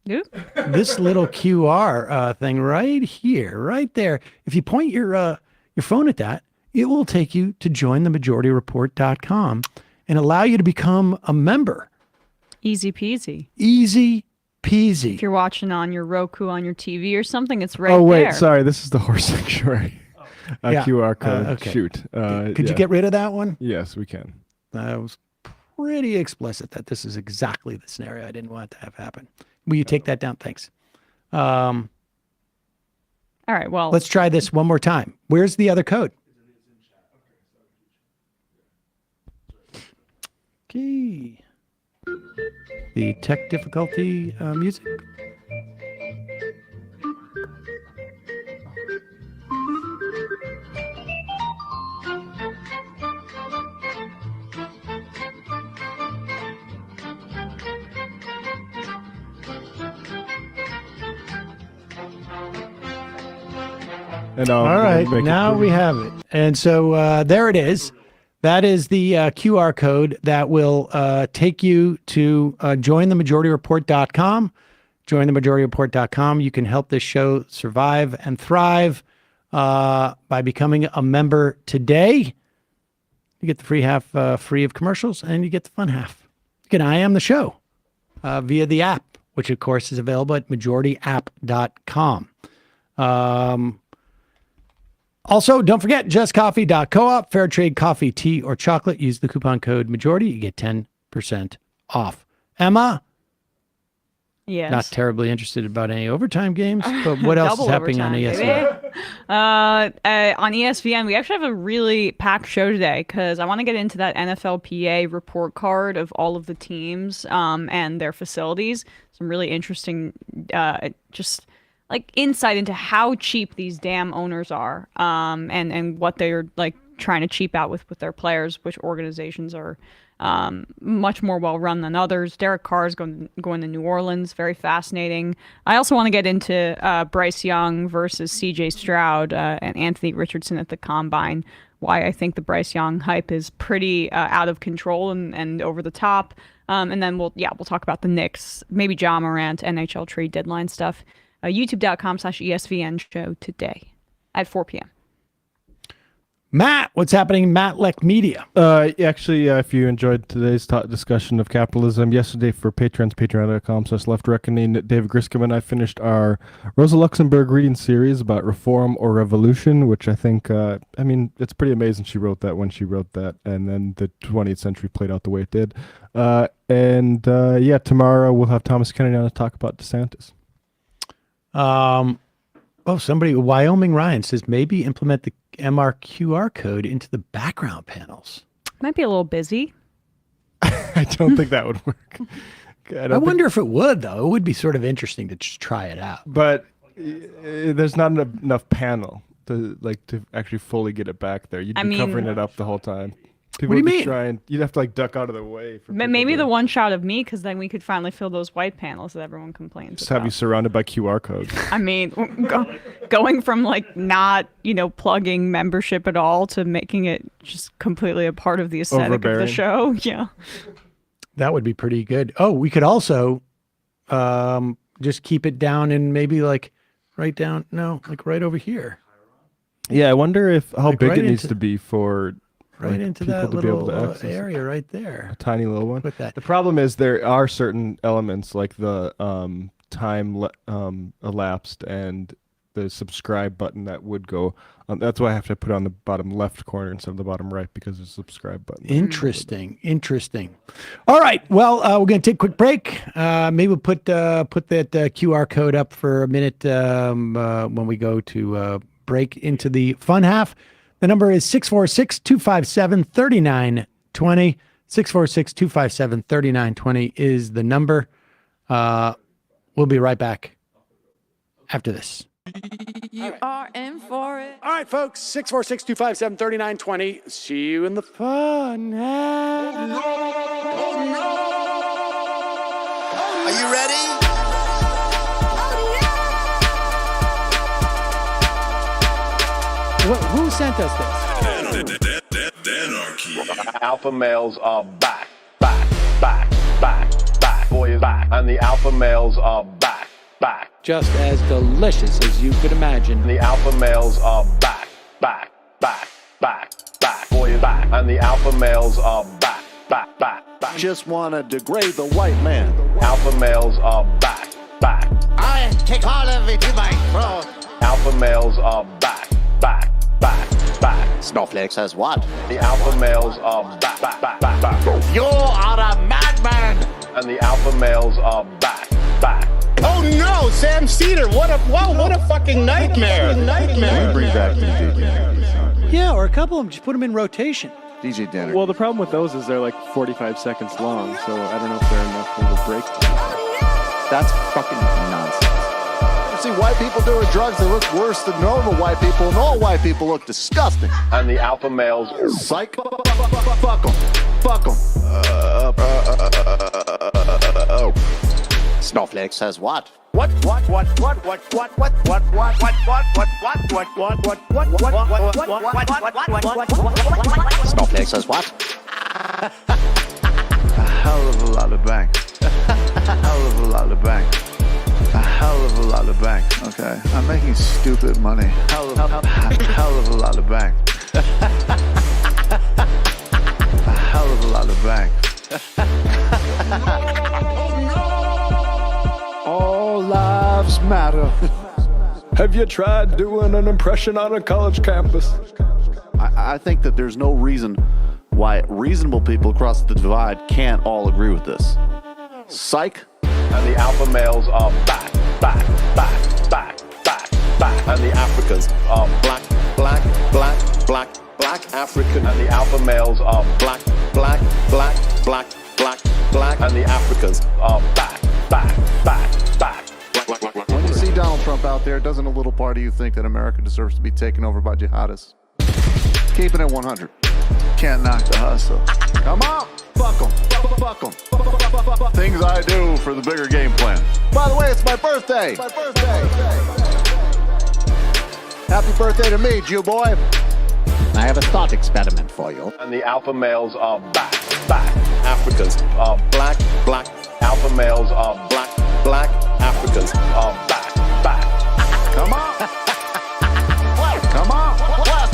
this little QR thing right here, right there. If you point your phone at that, it will take you to jointhemajorityreport.com and allow you to become a member. Easy peasy. Easy peasy. If you're watching on your Roku on your TV or something, it's right there. Oh, wait, there. Sorry. This is the horse sanctuary. QR code. Okay. Shoot. Could you get rid of that one? Yes, we can. I was pretty explicit that this is exactly the scenario I didn't want to have happen. Will you take that down? Thanks. All right, well. Let's try this one more time. Where's the other code? Okay. The tech difficulty music. And all right, now we have it. And so there it is. That is the QR code that will take you to jointhemajorityreport.com. Jointhemajorityreport.com. You can help this show survive and thrive by becoming a member today. You get the free half free of commercials, and you get the fun half. You can IM the show via the app, which, of course, is available at majorityapp.com. Also, don't forget, justcoffee.coop, fair trade coffee, tea, or chocolate. Use the coupon code majority. You get 10% off. Emma, Yes. Not terribly interested about any overtime games, but what else is happening on ESPN? On ESPN, we actually have a really packed show today because I want to get into that NFLPA report card of all of the teams and their facilities. Some really interesting, just like insight into how cheap these damn owners are, and what they're like trying to cheap out with their players, which organizations are much more well run than others. Derek Carr is going to New Orleans. Very fascinating. I also want to get into Bryce Young versus CJ Stroud and Anthony Richardson at the Combine. Why I think the Bryce Young hype is pretty out of control and over the top. And then we'll talk about the Knicks, maybe Ja Morant, NHL trade deadline stuff. YouTube.com/ESVN show today at 4 p.m. Matt, what's happening? Matt Leck Media. Actually, if you enjoyed today's discussion of capitalism, yesterday for patrons, patreon.com/leftreckoning, David Griscom and I finished our Rosa Luxemburg reading series about reform or revolution, which I think, it's pretty amazing she wrote that when she wrote that, and then the 20th century played out the way it did. Tomorrow we'll have Thomas Kennedy on to talk about DeSantis. Somebody, Wyoming Ryan says maybe implement the MRQR code into the background panels. Might be a little busy. I don't think that would work. I wonder if it would, though. It would be sort of interesting to just try it out. But there's not enough panel to actually fully get it back there. You'd be covering it up the whole time. People what do you mean? You'd have to duck out of the way. Maybe the one shot of me, because then we could finally fill those white panels that everyone complains Just about. have you surrounded by QR codes. Going from not plugging membership at all to making it just completely a part of the aesthetic of the show. Yeah, that would be pretty good. Oh, we could also just keep it down and maybe right over here. Yeah, I wonder how big it needs to be for. Right into that little area right there. A tiny little one. With that. The problem is there are certain elements like the time elapsed and the subscribe button that would go. That's why I have to put it on the bottom left corner instead of the bottom right, because there's a subscribe button. Interesting. All right. Well, we're going to take a quick break. Maybe we'll put that QR code up for a minute when we go to break into the fun half. The number is 646-257-3920. 646-257-3920 is the number. We'll be right back after this. You are in for it. All right, folks. 646-257-3920. See you in the fun half. Oh, no. Are you ready? Who sent us this? Anarchy. Alpha males are back. Boy is back. And the alpha males are back. Just as delicious as you could imagine. The alpha males are back. Boy is back. And the alpha males are back. Just want to degrade the white man. Alpha males are back. I take all of it to my throat. Alpha males are back. Snowflake says what? The alpha males are back. You are a madman. And the alpha males are back. Oh no, Sam Seder! What a fucking nightmare! Bring back DJ. Yeah, or a couple of them. Just put them in rotation. DJ Denner. Well, the problem with those is they're 45 seconds long, so I don't know if they're enough of a break. That's fucking nonsense. See white people doing drugs, they look worse than normal white people, and all white people look disgusting. And the alpha males, psych, fuck them. Snowflake says what? Snowflake says what? A hell of a lot of bank. A hell of a lot of bank. A hell of a lot of bank. Okay, I'm making stupid money. Hell of a lot of bank. A hell of a lot of bank. All lives matter. Have you tried doing an impression on a college campus? I think that there's no reason why reasonable people across the divide can't all agree with this. Psych, And the alpha males are back, back, back, back, back, back. And the Africans are black, black, black, black, black African. And the alpha males are black, black, black, black, black, black. And the Africans are back, back, back, back. When you see Donald Trump out there, doesn't a little part of you think that America deserves to be taken over by jihadists? Keeping it 100. Can't knock the hustle. Come on, fuck them, fuck them. Things I do for the bigger game plan. By the way, it's my birthday. Happy birthday to me, Jew boy. I have a thought experiment for you. And the alpha males are back, back. Africans are black, black. Alpha males are black, black. Africans are back, back. Come on. Come on.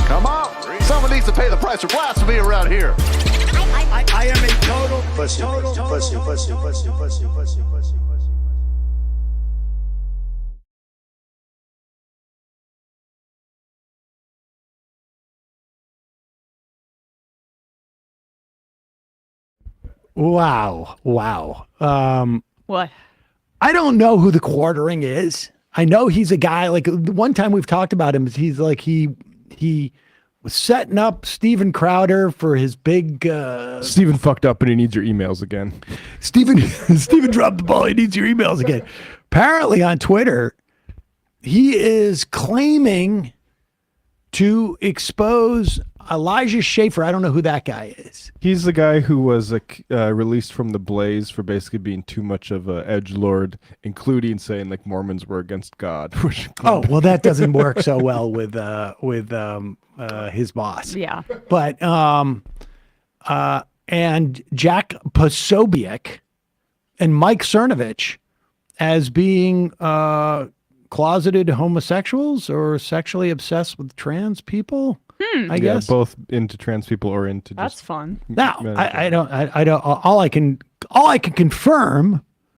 Come on. Someone needs to pay the price for blasphemy around here. I am a total pussy. Pussy. Wow. What? I don't know who the quartering is. I know he's a guy, like one time we've talked about him, he's like he was setting up Steven Crowder for his big Steven fucked up and he needs your emails again. Steven dropped the ball, he needs your emails again. Apparently on Twitter, he is claiming to expose Elijah Schaffer. I don't know who that guy is. He's the guy who was released from the Blaze for basically being too much of a edgelord, including saying like Mormons were against God. Oh, well, that doesn't work so well with his boss. Yeah. But and Jack Posobiec and Mike Cernovich as being closeted homosexuals or sexually obsessed with trans people. I guess both into trans people or into that's fun. Now I don't all I can confirm